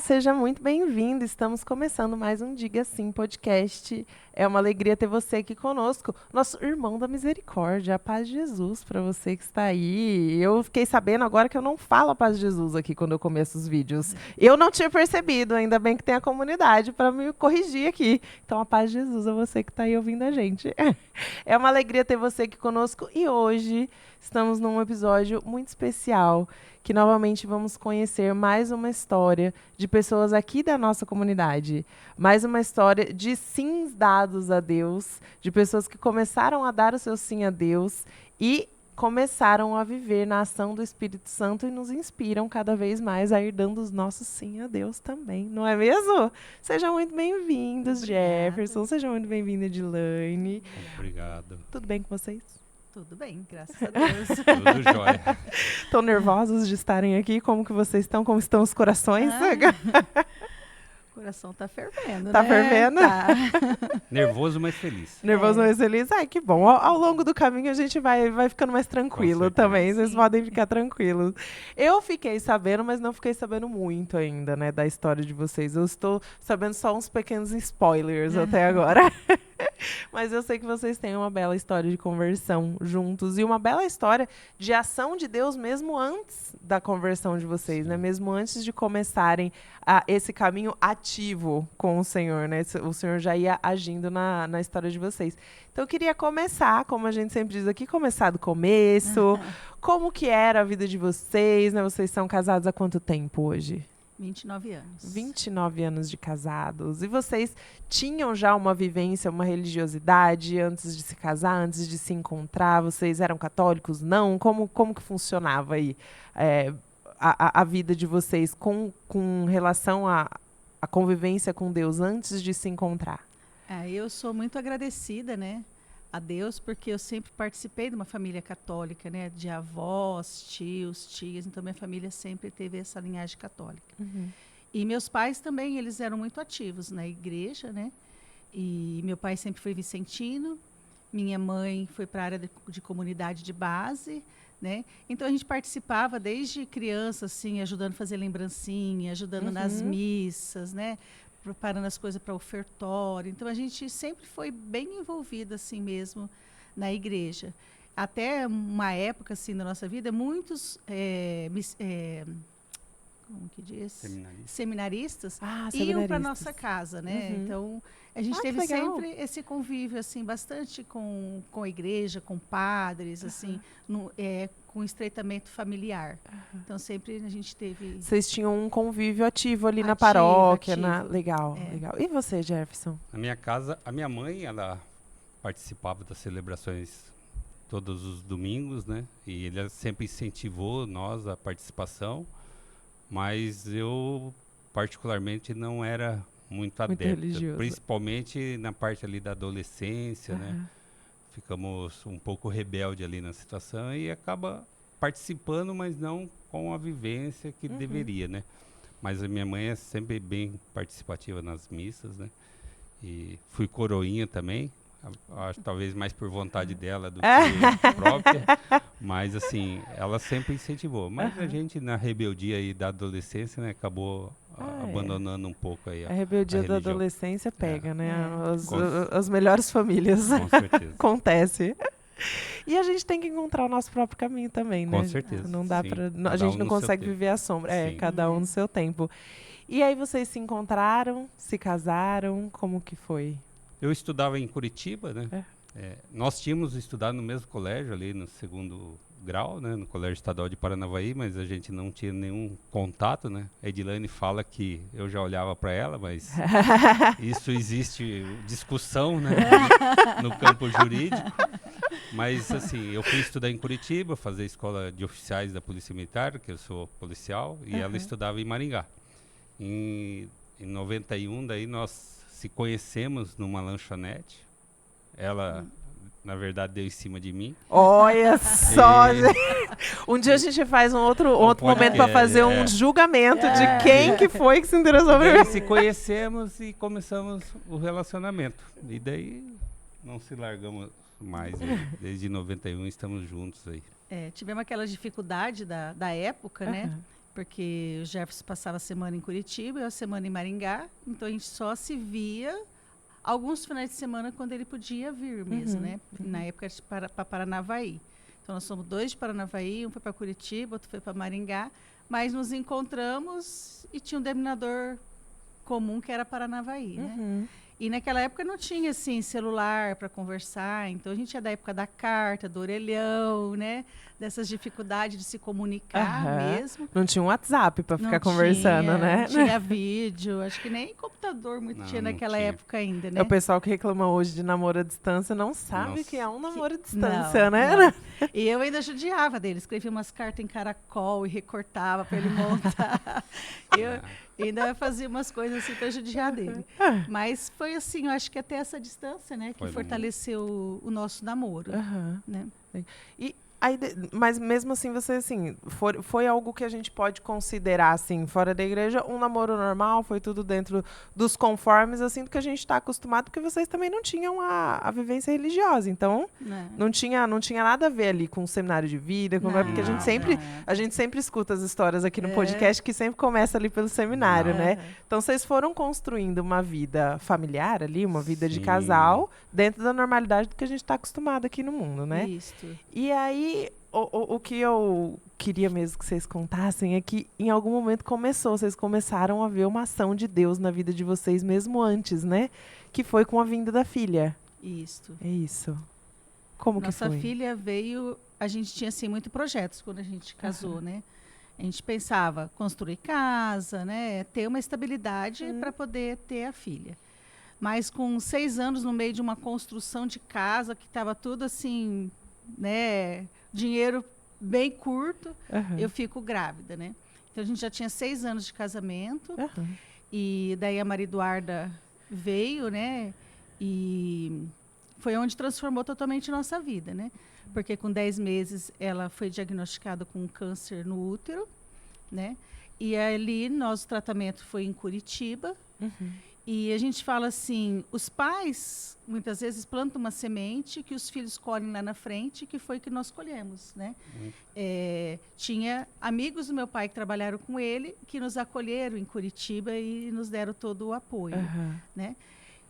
Seja muito bem-vindo. Estamos começando mais um Diga Sim podcast. É uma alegria ter você aqui conosco. Nosso irmão da misericórdia, a paz de Jesus para você que está aí. Eu fiquei sabendo agora que eu não falo a paz de Jesus aqui quando eu começo os vídeos. Eu não tinha percebido, ainda bem que tem a comunidade para me corrigir aqui. Então, a paz de Jesus é você que está aí ouvindo a gente. É uma alegria ter você aqui conosco e hoje estamos num episódio muito especial, que novamente vamos conhecer mais uma história de pessoas aqui da nossa comunidade. Mais uma história de sims dados a Deus, de pessoas que começaram a dar o seu sim a Deus e começaram a viver na ação do Espírito Santo e nos inspiram cada vez mais a ir dando os nossos sim a Deus também, não é mesmo? Sejam muito bem-vindos, Jefferson. Sejam muito bem-vinda, Edilane. Obrigado. Tudo bem com vocês? Tudo bem, graças a Deus. Tudo jóia. Estão nervosos de estarem aqui? Como que vocês estão? Como estão os corações? O coração tá fervendo, Tá né? fervendo? Tá. Nervoso, mas feliz. Nervoso, mas feliz? Ai, que bom. Ao longo do caminho a gente vai ficando mais tranquilo certeza. também. Vocês Sim. podem ficar tranquilos. Eu fiquei sabendo, mas não fiquei sabendo muito ainda, né, da história de vocês. Eu estou sabendo só uns pequenos spoilers até agora. Mas eu sei que vocês têm uma bela história de conversão juntos e uma bela história de ação de Deus mesmo antes da conversão de vocês, né? Mesmo antes de começarem esse caminho ativo com o Senhor, né? O Senhor já ia agindo na história de vocês. Então eu queria começar, como a gente sempre diz aqui, começar do começo. Como que era a vida de vocês, né? Vocês são casados há quanto tempo hoje? 29 anos. 29 anos de casados. E vocês tinham já uma vivência, uma religiosidade antes de se casar, antes de se encontrar? Vocês eram católicos? Não? Como que funcionava aí a vida de vocês com relação à convivência com Deus antes de se encontrar? Eu sou muito agradecida, né, a Deus, porque eu sempre participei de uma família católica, né, de avós, tios, tias, então minha família sempre teve essa linhagem católica. E meus pais também, eles eram muito ativos na igreja, né, e meu pai sempre foi vicentino, minha mãe foi para a área de comunidade de base, né, então a gente participava desde criança, assim, ajudando a fazer lembrancinha, ajudando nas missas, né, preparando as coisas para o ofertório. Então, a gente sempre foi bem envolvida, assim mesmo, na igreja. Até uma época, assim, da nossa vida, muitos, como que diz? Seminaristas iam para nossa casa, né? Então, a gente teve sempre esse convívio, assim, bastante com a igreja, com padres, assim, com estreitamento familiar. Então, sempre a gente teve... Vocês tinham um convívio ativo ali na Ativo, paróquia. ativo. Legal, legal. E você, Jefferson? Na minha casa, a minha mãe, ela participava das celebrações todos os domingos, né? E ele sempre incentivou nós a participação, mas eu, particularmente, não era muito adepto. religioso. Principalmente na parte ali da adolescência, né? Ficamos um pouco rebelde ali na situação e acaba participando, mas não com a vivência que deveria, né? Mas a minha mãe é sempre bem participativa nas missas, né? E fui coroinha também, acho talvez mais por vontade dela do que própria, mas assim, ela sempre incentivou. Mas a gente na rebeldia aí da adolescência, né, acabou abandonando um pouco aí A rebeldia da religião. adolescência pega, né? Com- As melhores famílias. Com certeza. Acontece. E a gente tem que encontrar o nosso próprio caminho também, né? Com certeza, Não dá sim. para a Cada gente um não no seu consegue tempo. viver a sombra. Sim. Cada um no seu tempo. E aí vocês se encontraram, se casaram, como que foi? Eu estudava em Curitiba, né? Nós tínhamos estudado no mesmo colégio ali no segundo grau, né? No Colégio Estadual de Paranavaí, mas a gente não tinha nenhum contato, né? A Edilane fala que eu já olhava para ela, mas isso existe discussão, né? No campo jurídico. Mas assim, eu fui estudar em Curitiba, fazer escola de oficiais da Polícia Militar, que eu sou policial, e ela estudava em Maringá. Em 91, daí nós se conhecemos numa lanchonete. Ela, na verdade, deu em cima de mim. Olha só, gente. Um dia a gente faz um outro momento para fazer um julgamento de quem que foi que se interessou por Daí mim. se conhecemos e começamos o relacionamento. E daí não se largamos mais. Desde 91 estamos juntos aí. Tivemos aquela dificuldade da época, né? porque o Jefferson passava a semana em Curitiba, eu a semana em Maringá, então a gente só se via alguns finais de semana quando ele podia vir mesmo, né? Na época para Paranavaí. Então nós somos 2 de Paranavaí, um foi para Curitiba, outro foi para Maringá, mas nos encontramos e tinha um denominador comum que era Paranavaí, né? E naquela época não tinha assim celular para conversar, então a gente é da época da carta, do orelhão, né? Dessas dificuldades de se comunicar mesmo. Não tinha um WhatsApp para ficar conversando, né? Não tinha vídeo, acho que nem computador muito tinha naquela época ainda, né? É o pessoal que reclama hoje de namoro à distância não sabe que é um namoro à distância, não, né? Não. E eu ainda judiava dele, escrevia umas cartas em caracol e recortava para ele montar. Eu ainda fazia umas coisas assim para judiar dele. Mas foi assim, eu acho que até essa distância, né, que fortaleceu o nosso namoro, né? E aí, mas mesmo assim, você assim, foi algo que a gente pode considerar assim, fora da igreja, um namoro normal, foi tudo dentro dos conformes assim do que a gente está acostumado, porque vocês também não tinham a vivência religiosa, então não tinha nada a ver ali com o seminário de vida, porque a gente sempre escuta as histórias aqui no podcast que sempre começa ali pelo seminário, né? Então vocês foram construindo uma vida familiar ali, uma vida de casal, dentro da normalidade do que a gente está acostumado aqui no mundo, né? Isso. E aí o que eu queria mesmo que vocês contassem é que em algum momento vocês começaram a ver uma ação de Deus na vida de vocês mesmo antes, né? Que foi com a vinda da filha. Isso. É isso. Como que foi? Nossa filha veio, a gente tinha assim muitos projetos quando a gente casou, né? A gente pensava construir casa, né? Ter uma estabilidade para poder ter a filha. Mas com 6 anos no meio de uma construção de casa que estava tudo assim, né? Dinheiro bem curto, eu fico grávida, né? Então a gente já tinha 6 anos de casamento e daí a Maria Eduarda veio, né? E foi onde transformou totalmente nossa vida, né? Porque com 10 meses ela foi diagnosticada com um câncer no útero, né? E ali nosso tratamento foi em Curitiba. E a gente fala assim, os pais muitas vezes plantam uma semente que os filhos colhem lá na frente, que foi que nós colhemos, né? Tinha amigos do meu pai que trabalharam com ele, que nos acolheram em Curitiba e nos deram todo o apoio, né?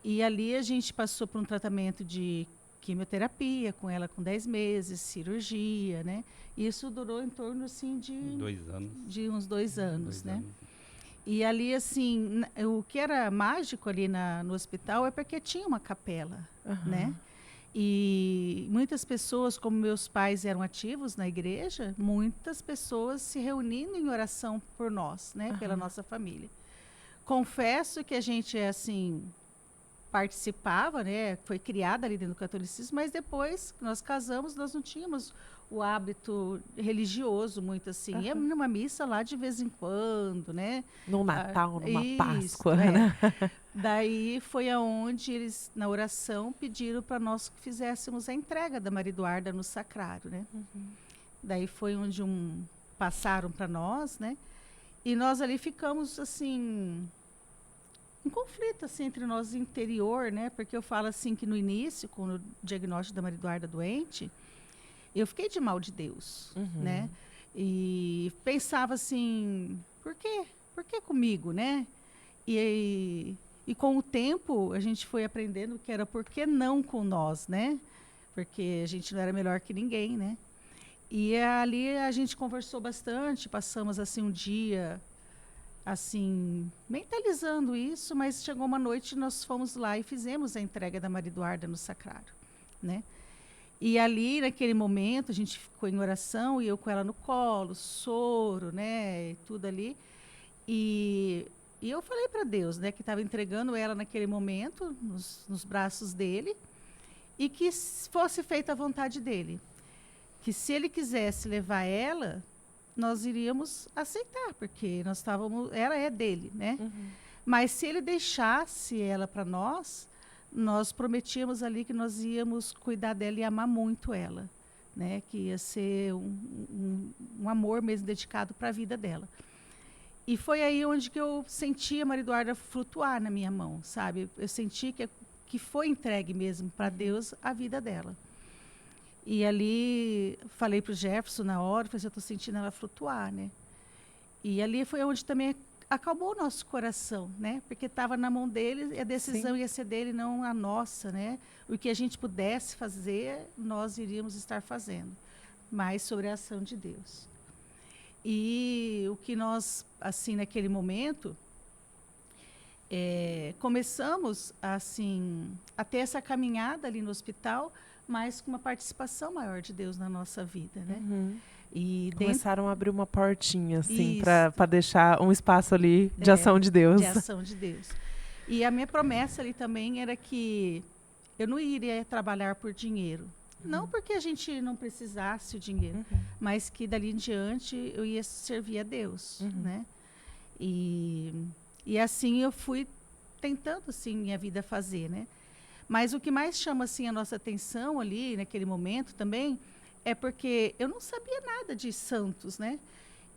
E ali a gente passou por um tratamento de quimioterapia com ela com 10 meses, cirurgia, né? E isso durou em torno assim de 2 anos. De uns 2 anos, 2 né? anos. E ali, assim, o que era mágico ali no hospital é porque tinha uma capela, né? E muitas pessoas, como meus pais eram ativos na igreja, muitas pessoas se reunindo em oração por nós, né? Pela nossa família. Confesso que a gente, assim, participava, né? Foi criada ali dentro do catolicismo, mas depois que nós casamos, nós não tínhamos o hábito religioso muito assim. Ia numa missa lá de vez em quando, né? Num Natal, numa Isso, Páscoa, né? Daí foi aonde eles, na oração, pediram para nós que fizéssemos a entrega da Maria Eduarda no sacrário, né? Daí foi onde passaram para nós, né? E nós ali ficamos, assim, um conflito assim, entre nós interior, né? Porque eu falo assim que no início, com o diagnóstico da Maria Eduarda doente, eu fiquei de mal de Deus, né? E pensava assim, por quê? Por que comigo, né? E com o tempo, a gente foi aprendendo que era por que não com nós, né? Porque a gente não era melhor que ninguém, né? E ali a gente conversou bastante, passamos assim um dia, assim, mentalizando isso, mas chegou uma noite, nós fomos lá e fizemos a entrega da Maria Eduarda no sacrário, né? E ali, naquele momento, a gente ficou em oração e eu com ela no colo, soro, né, e tudo ali. E eu falei para Deus, né, que estava entregando ela naquele momento, nos braços dele, e que fosse feita a vontade dele. Que se ele quisesse levar ela, nós iríamos aceitar, porque ela é dele, né? Mas se ele deixasse ela para nós prometíamos ali que nós íamos cuidar dela e amar muito ela, né? Que ia ser um amor mesmo dedicado para a vida dela. E foi aí onde que eu senti a Maria Eduarda flutuar na minha mão, sabe? Eu senti que foi entregue mesmo para Deus a vida dela. E ali falei para o Jefferson na hora, falei assim, eu estou sentindo ela flutuar, né? E ali foi onde também acalmou o nosso coração, né? Porque estava na mão dele e a decisão ia ser dele, não a nossa, né? O que a gente pudesse fazer, nós iríamos estar fazendo. Mas sobre a ação de Deus. E o que nós, assim, naquele momento, começamos, assim, a ter essa caminhada ali no hospital, mas com uma participação maior de Deus na nossa vida, né? E começaram a abrir uma portinha, assim, Isso. para deixar um espaço ali de ação de Deus. De ação de Deus. E a minha promessa ali também era que eu não iria trabalhar por dinheiro. Não porque a gente não precisasse o dinheiro, mas que dali em diante eu ia servir a Deus, né? E assim eu fui tentando, assim, minha vida fazer, né? Mas o que mais chama, assim, a nossa atenção ali, naquele momento também, é porque eu não sabia nada de santos, né?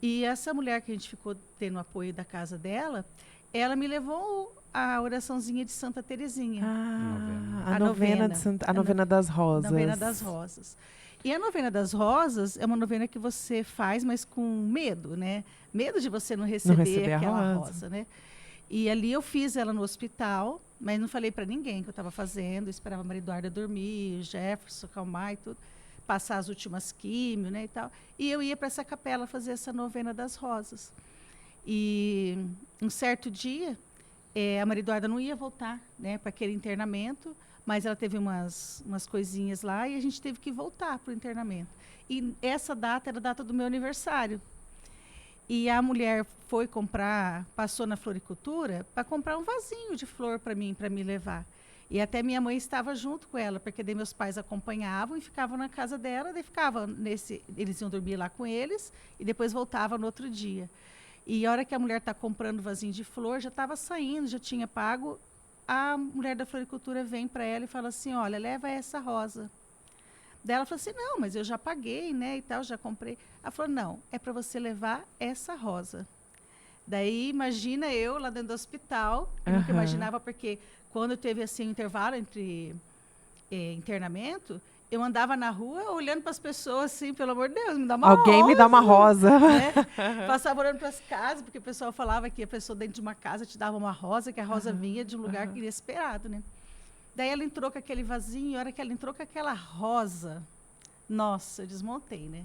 E essa mulher que a gente ficou tendo apoio da casa dela, ela me levou a oraçãozinha de Santa Teresinha. A novena das Rosas. Novena das Rosas. E a novena das Rosas é uma novena que você faz, mas com medo, né? Medo de você não receber aquela rosa, né? E ali eu fiz ela no hospital, mas não falei para ninguém que eu estava fazendo. Eu esperava a Maria Eduarda dormir, o Jefferson acalmar e tudo, passar as últimas químio, né, e tal. E eu ia para essa capela fazer essa novena das Rosas. E um certo dia, a Maria Eduarda não ia voltar, né, para aquele internamento, mas ela teve umas coisinhas lá e a gente teve que voltar para o internamento. E essa data era a data do meu aniversário. E a mulher foi comprar, passou na floricultura para comprar um vasinho de flor para mim levar. E até minha mãe estava junto com ela, porque daí meus pais acompanhavam e ficavam na casa dela, daí eles iam dormir lá com eles e depois voltavam no outro dia. E a hora que a mulher está comprando o vasinho de flor, já estava saindo, já tinha pago, a mulher da floricultura vem para ela e fala assim, olha, leva essa rosa. Daí ela falou assim, não, mas eu já paguei, né, e tal, já comprei. Ela falou, não, é para você levar essa rosa. Daí, imagina eu lá dentro do hospital, eu nunca imaginava, porque quando teve assim um intervalo entre internamento, eu andava na rua olhando para as pessoas assim, pelo amor de Deus, me dá uma rosa. Alguém me dá uma rosa. Né? Passava olhando para as casas, porque o pessoal falava que a pessoa dentro de uma casa te dava uma rosa, que a rosa vinha de um lugar inesperado, né? Daí ela entrou com aquele vasinho, e a hora que ela entrou com aquela rosa, nossa, eu desmontei, né?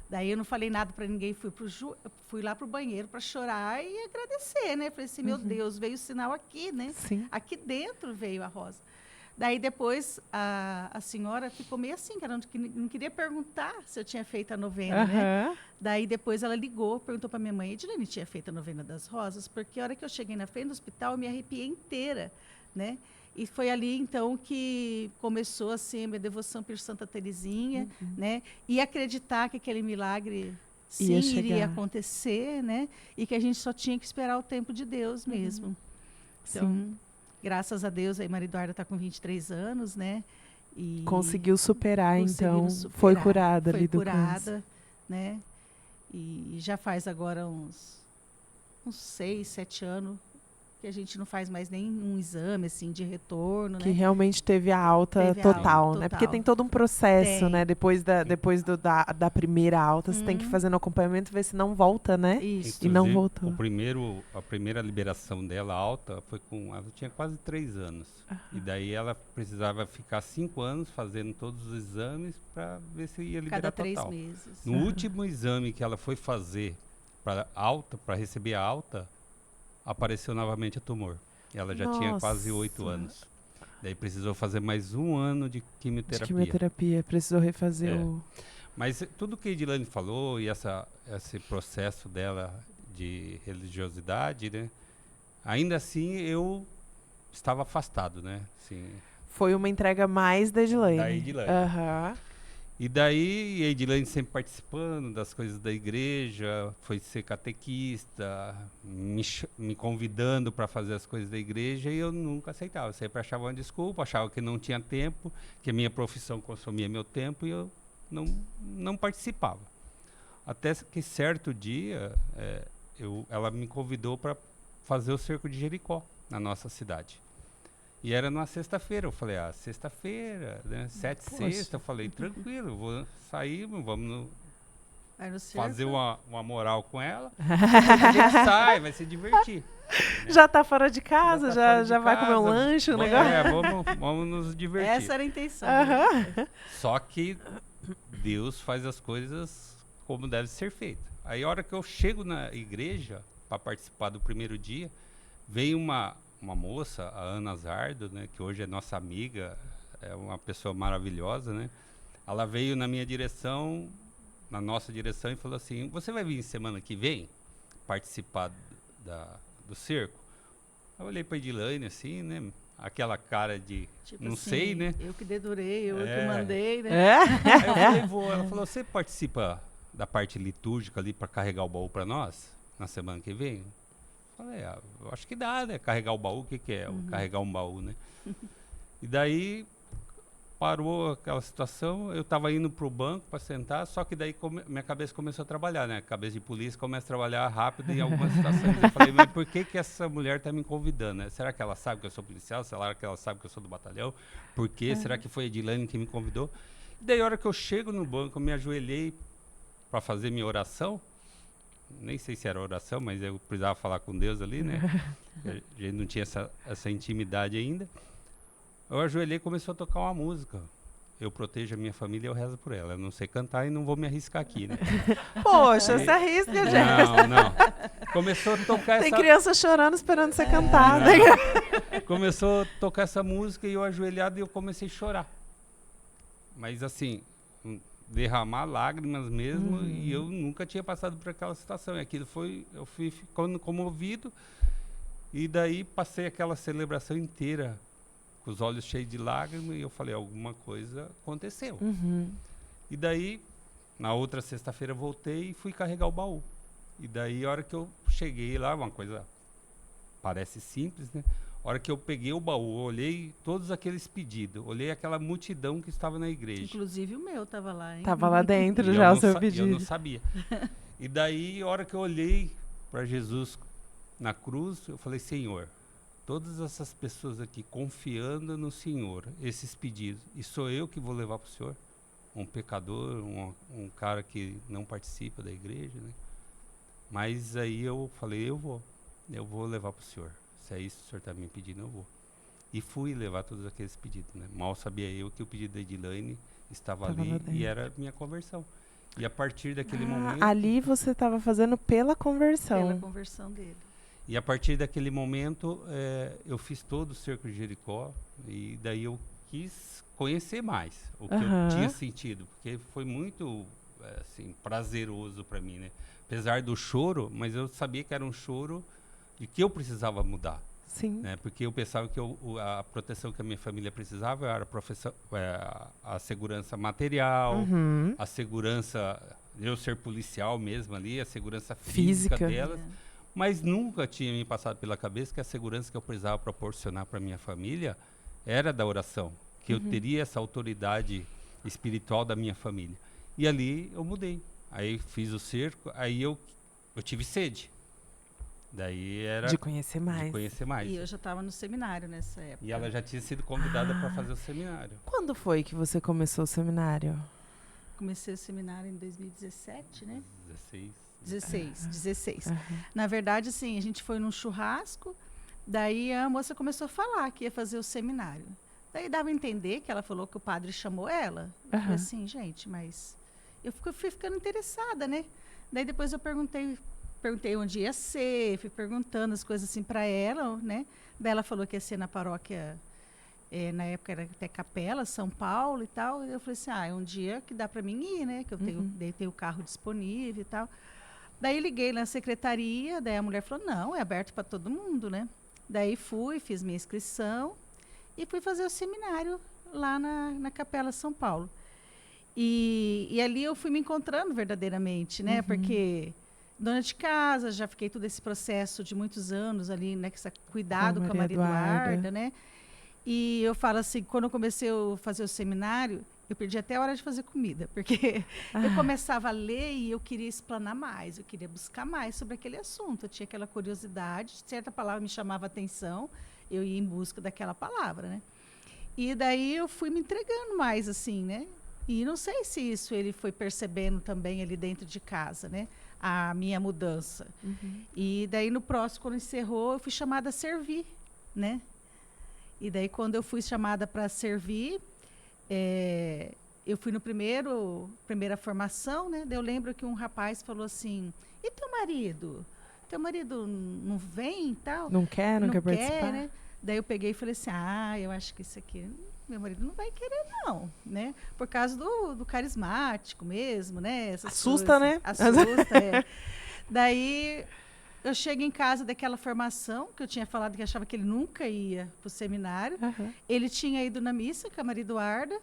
Daí eu não falei nada para ninguém, fui lá pro banheiro para chorar e agradecer, né? Falei assim, meu Deus, veio o sinal aqui, né? Sim. Aqui dentro veio a rosa. Daí depois a senhora ficou meio assim, que ela não queria perguntar se eu tinha feito a novena, né? Daí depois ela ligou, perguntou para minha mãe, Edilene tinha feito a novena das rosas, porque a hora que eu cheguei na frente do hospital, eu me arrepiei inteira, né? E foi ali, então, que começou assim, a minha devoção por Santa Teresinha, né? E acreditar que aquele milagre sim iria acontecer, né? E que a gente só tinha que esperar o tempo de Deus mesmo. Então, graças a Deus, a Maria Eduarda está com 23 anos, né? E conseguiu superar, então. superar. Foi curada ali do câncer. Foi curada, câncer. né? E já faz agora uns 6, 7 anos que a gente não faz mais nenhum exame assim de retorno, que né? realmente teve a alta total, né? Porque tem todo um processo, né? Depois da primeira alta, você tem que fazer no acompanhamento, ver se não volta, né? Isso. E não voltou. A primeira liberação dela alta foi ela tinha quase 3 anos. E daí ela precisava ficar 5 anos fazendo todos os exames para ver se ia liberar Cada total. 3 meses. No último exame que ela foi fazer para receber a alta, apareceu novamente a tumor. Ela já tinha quase 8 anos. Daí precisou fazer mais 1 ano de quimioterapia. Precisou refazer o... Mas tudo que a Edilene falou e esse processo dela de religiosidade, né? Ainda assim, eu estava afastado, né? Assim, foi uma entrega mais da Edilene. Da Edilene. E daí, a Edilene sempre participando das coisas da igreja, foi ser catequista, me convidando para fazer as coisas da igreja, e eu nunca aceitava. Eu sempre achava uma desculpa, achava que não tinha tempo, que a minha profissão consumia meu tempo, e eu não participava. Até que certo dia, ela me convidou para fazer o Cerco de Jericó, na nossa cidade. E era numa sexta-feira. Eu falei, sexta-feira, né? 7 sexta. Eu falei, tranquilo, vou sair, vamos Vai no circo. fazer uma moral com ela. A gente sai, vai se divertir. Já tá fora de casa, tá fora de já vai comer um casa, lanche, um negócio. Vamos nos divertir. Essa era a intenção. Só que Deus faz as coisas como deve ser feito. Aí a hora que eu chego na igreja para participar do primeiro dia, veio uma moça, a Ana Zardo, né, que hoje é nossa amiga, é uma pessoa maravilhosa, né? Ela veio na minha direção, na nossa direção, e falou assim: você vai vir semana que vem participar do circo? Eu olhei para Edilane assim, né? Aquela cara de Tipo não assim, sei, né? Eu que dedurei, eu É. que mandei, né? É? Aí eu falei, vou. Ela falou: você participa da parte litúrgica ali para carregar o baú para nós na semana que vem? Eu falei, eu acho que dá, né? Carregar o baú, o que é? Carregar um baú, né? E daí parou aquela situação, eu estava indo para o banco para sentar, só que daí minha cabeça começou a trabalhar, né? A cabeça de polícia começa a trabalhar rápido em algumas situações. Eu falei, mas por que essa mulher está me convidando, né? Será que ela sabe que eu sou policial? Será que ela sabe que eu sou do batalhão? Por quê? Será que foi a Edilane que me convidou? E daí, a hora que eu chego no banco, eu me ajoelhei para fazer minha oração. Nem sei se era oração, mas eu precisava falar com Deus ali, né? A gente não tinha essa intimidade ainda. Eu ajoelhei e começou a tocar uma música. Eu protejo a minha família e eu rezo por ela. Eu não sei cantar e não vou me arriscar aqui, né? Poxa, você arrisca, gente. Não. Começou a tocar Tem essa... criança chorando esperando você cantar. Né? Começou a tocar essa música e eu ajoelhado e eu comecei a chorar. Mas assim, derramar lágrimas mesmo, e eu nunca tinha passado por aquela situação. E aquilo eu fui ficando comovido, e daí passei aquela celebração inteira com os olhos cheios de lágrimas, e eu falei, alguma coisa aconteceu. E daí, na outra sexta-feira, voltei e fui carregar o baú. E daí, a hora que eu cheguei lá, uma coisa parece simples, né? A hora que eu peguei o baú, olhei todos aqueles pedidos, olhei aquela multidão que estava na igreja. Inclusive o meu estava lá, hein? Tava lá dentro E já eu o não seu Eu pedido. não sabia. E daí, a hora que eu olhei para Jesus na cruz, eu falei, Senhor, todas essas pessoas aqui confiando no Senhor, esses pedidos, e sou eu que vou levar para o Senhor? Um pecador, um cara que não participa da igreja, né? Mas aí eu falei, eu vou levar para o Senhor. Se é isso que o Senhor está me pedindo, eu vou. E fui levar todos aqueles pedidos, né? Mal sabia eu que o pedido da Edilane estava ali e era minha conversão. E a partir daquele momento... Ali você estava fazendo pela conversão. Pela conversão dele. E a partir daquele momento, eu fiz todo o Cerco de Jericó, e daí eu quis conhecer mais o que eu tinha sentido, porque foi muito assim, prazeroso para mim, né? Apesar do choro, mas eu sabia que era um choro de que eu precisava mudar. Sim. Né? Porque eu pensava que a proteção que a minha família precisava era a segurança material, a segurança, eu ser policial mesmo ali, a segurança física delas. Mas nunca tinha me passado pela cabeça que a segurança que eu precisava proporcionar para minha família era da oração, que eu teria essa autoridade espiritual da minha família. E ali eu mudei. Aí fiz o cerco, aí eu tive sede. Daí era de conhecer mais. E eu já estava no seminário nessa época. E ela já tinha sido convidada para fazer o seminário. Quando foi que você começou o seminário? Comecei o seminário em 2017, né? 16. Uhum. Na verdade, assim, a gente foi num churrasco, daí a moça começou a falar que ia fazer o seminário. Daí dava a entender que ela falou que o padre chamou ela. Eu falei assim, gente, mas... Eu fui ficando interessada, né? Daí depois eu perguntei onde ia ser, fui perguntando as coisas assim para ela, né? Daí ela falou que ia ser na paróquia, na época era até Capela, São Paulo e tal. E eu falei assim, é um dia que dá para mim ir, né? Que eu tenho o carro disponível e tal. Daí liguei na secretaria, daí a mulher falou, não, é aberto para todo mundo, né? Daí fiz minha inscrição e fui fazer o seminário lá na Capela São Paulo. E ali eu fui me encontrando verdadeiramente, né? Porque dona de casa, já fiquei todo esse processo de muitos anos ali, né? Cuidado com a Maria Eduarda, né? E eu falo assim, quando eu comecei a fazer o seminário, eu perdi até a hora de fazer comida, porque eu começava a ler e eu queria explanar mais, eu queria buscar mais sobre aquele assunto. Eu tinha aquela curiosidade, certa palavra me chamava a atenção, eu ia em busca daquela palavra, né? E daí eu fui me entregando mais, assim, né? E não sei se isso ele foi percebendo também ali dentro de casa, né? A minha mudança. E daí no próximo, quando encerrou, eu fui chamada a servir, né? E daí quando eu fui chamada para servir, eu fui no primeira formação, né? Daí eu lembro que um rapaz falou assim: "E teu marido? Teu marido não vem e tal? Não quer participar? Né?" Daí eu peguei e falei assim: eu acho que isso aqui meu marido não vai querer não, né? Por causa do carismático mesmo, né? Essas Assusta, coisas. né? Assusta, é. Daí eu chego em casa daquela formação, que eu tinha falado que achava que ele nunca ia para o seminário. Ele tinha ido na missa com a Maria Eduarda,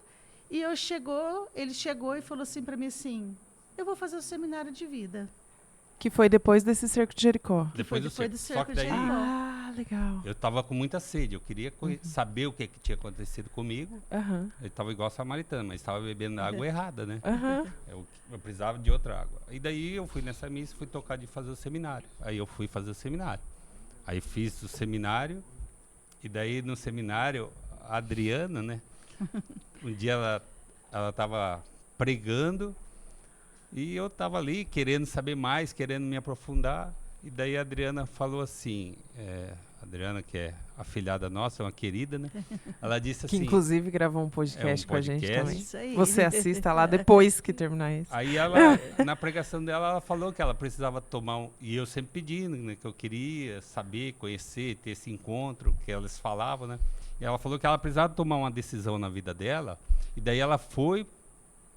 e ele chegou e falou assim para mim assim: "Eu vou fazer o seminário de vida." Que foi depois desse cerco de Jericó. Depois do cerco Só que de daí Jericó. Legal. eu estava com muita sede. Eu queria saber o que tinha acontecido comigo. Eu estava igual a samaritana, mas estava bebendo água errada, né? Eu precisava de outra água. E daí eu fui nessa missa, fui tocar de fazer o seminário. Aí eu fui fazer o seminário. Aí fiz o seminário. E daí no seminário, a Adriana, né? Um dia ela estava pregando. E eu estava ali querendo saber mais, querendo me aprofundar. E daí a Adriana falou assim, a Adriana, que é afilhada nossa, uma querida, né? Ela disse assim... Que inclusive gravou um podcast com a gente também. Isso aí. Você assista lá depois que terminar isso. Aí ela, na pregação dela, ela falou que ela precisava tomar e eu sempre pedindo, né? Que eu queria saber, conhecer, ter esse encontro que elas falavam, né? E ela falou que ela precisava tomar uma decisão na vida dela. E daí ela foi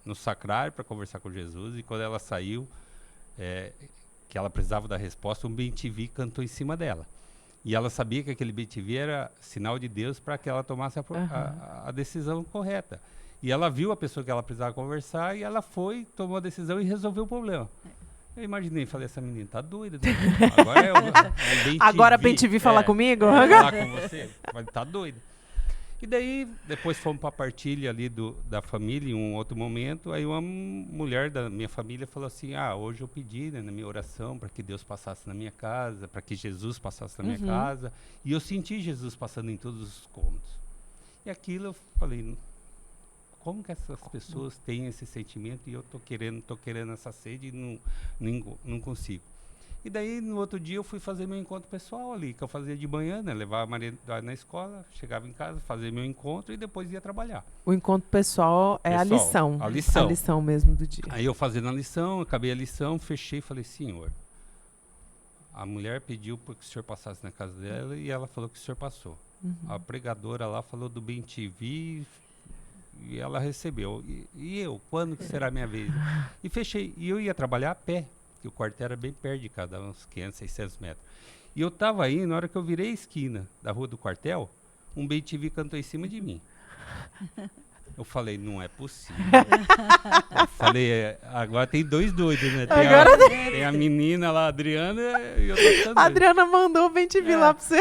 no sacrário para conversar com Jesus, e quando ela saiu, que ela precisava da resposta, um bem-te-vi cantou em cima dela. E ela sabia que aquele bem-te-vi era sinal de Deus para que ela tomasse a decisão correta. E ela viu a pessoa que ela precisava conversar, e ela foi, tomou a decisão e resolveu o problema. Eu imaginei, falei, essa menina tá doida. Né? Agora é o bem-te-vi. Agora bem-te-vi falar comigo? Falar com você? Mas tá doida. E daí, depois fomos para a partilha ali da família, em um outro momento. Aí uma mulher da minha família falou assim: hoje eu pedi, né, na minha oração para que Deus passasse na minha casa, para que Jesus passasse na minha casa. E eu senti Jesus passando em todos os cômodos. E aquilo eu falei: como que essas pessoas têm esse sentimento e eu tô querendo essa sede e não consigo. E daí, no outro dia, eu fui fazer meu encontro pessoal ali, que eu fazia de manhã, né? Levava a Maria na escola, chegava em casa, fazia meu encontro e depois ia trabalhar. O encontro pessoal é a lição. A lição. A lição mesmo do dia. Aí eu fazendo a lição, acabei a lição, fechei e falei: Senhor, a mulher pediu para que o senhor passasse na casa dela e ela falou que o senhor passou. A pregadora lá falou do bem-te-vi e ela recebeu. E eu, quando que será a minha vez? E fechei. E eu ia trabalhar a pé. Que o quartel era bem perto de casa, uns 500, 600 metros. E eu estava aí, na hora que eu virei a esquina da rua do quartel, um bem-te-vi cantou em cima de mim. Eu falei: não é possível. Eu falei: agora tem dois doidos, né? Tem a menina lá, a Adriana, e eu tô ficando A Adriana mandou o bem-te-vi lá pra você.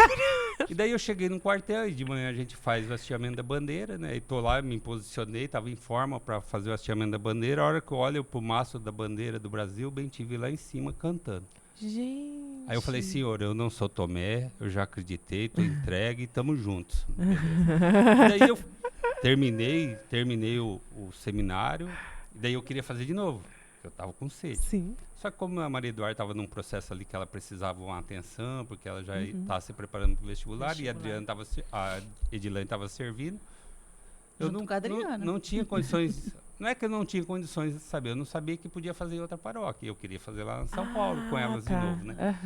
E daí eu cheguei no quartel, e de manhã a gente faz o hasteamento da bandeira, né? E tô lá, me posicionei, tava em forma para fazer o hasteamento da bandeira. A hora que eu olho pro mastro da bandeira do Brasil, bem-te-vi lá em cima cantando. Gente. Aí eu falei: Senhor, eu não sou Tomé, eu já acreditei, tô entregue, tamo juntos. E daí eu terminei o seminário, e daí eu queria fazer de novo, eu tava com sede. Sim. Só que como a Maria Eduarda estava num processo ali que ela precisava uma atenção, porque ela já estava se preparando para o vestibular, e a Edilane estava servindo, eu não tinha condições. Não é que eu não tinha condições de saber, eu não sabia que podia fazer em outra paróquia. Eu queria fazer lá em São Paulo com elas de novo, né?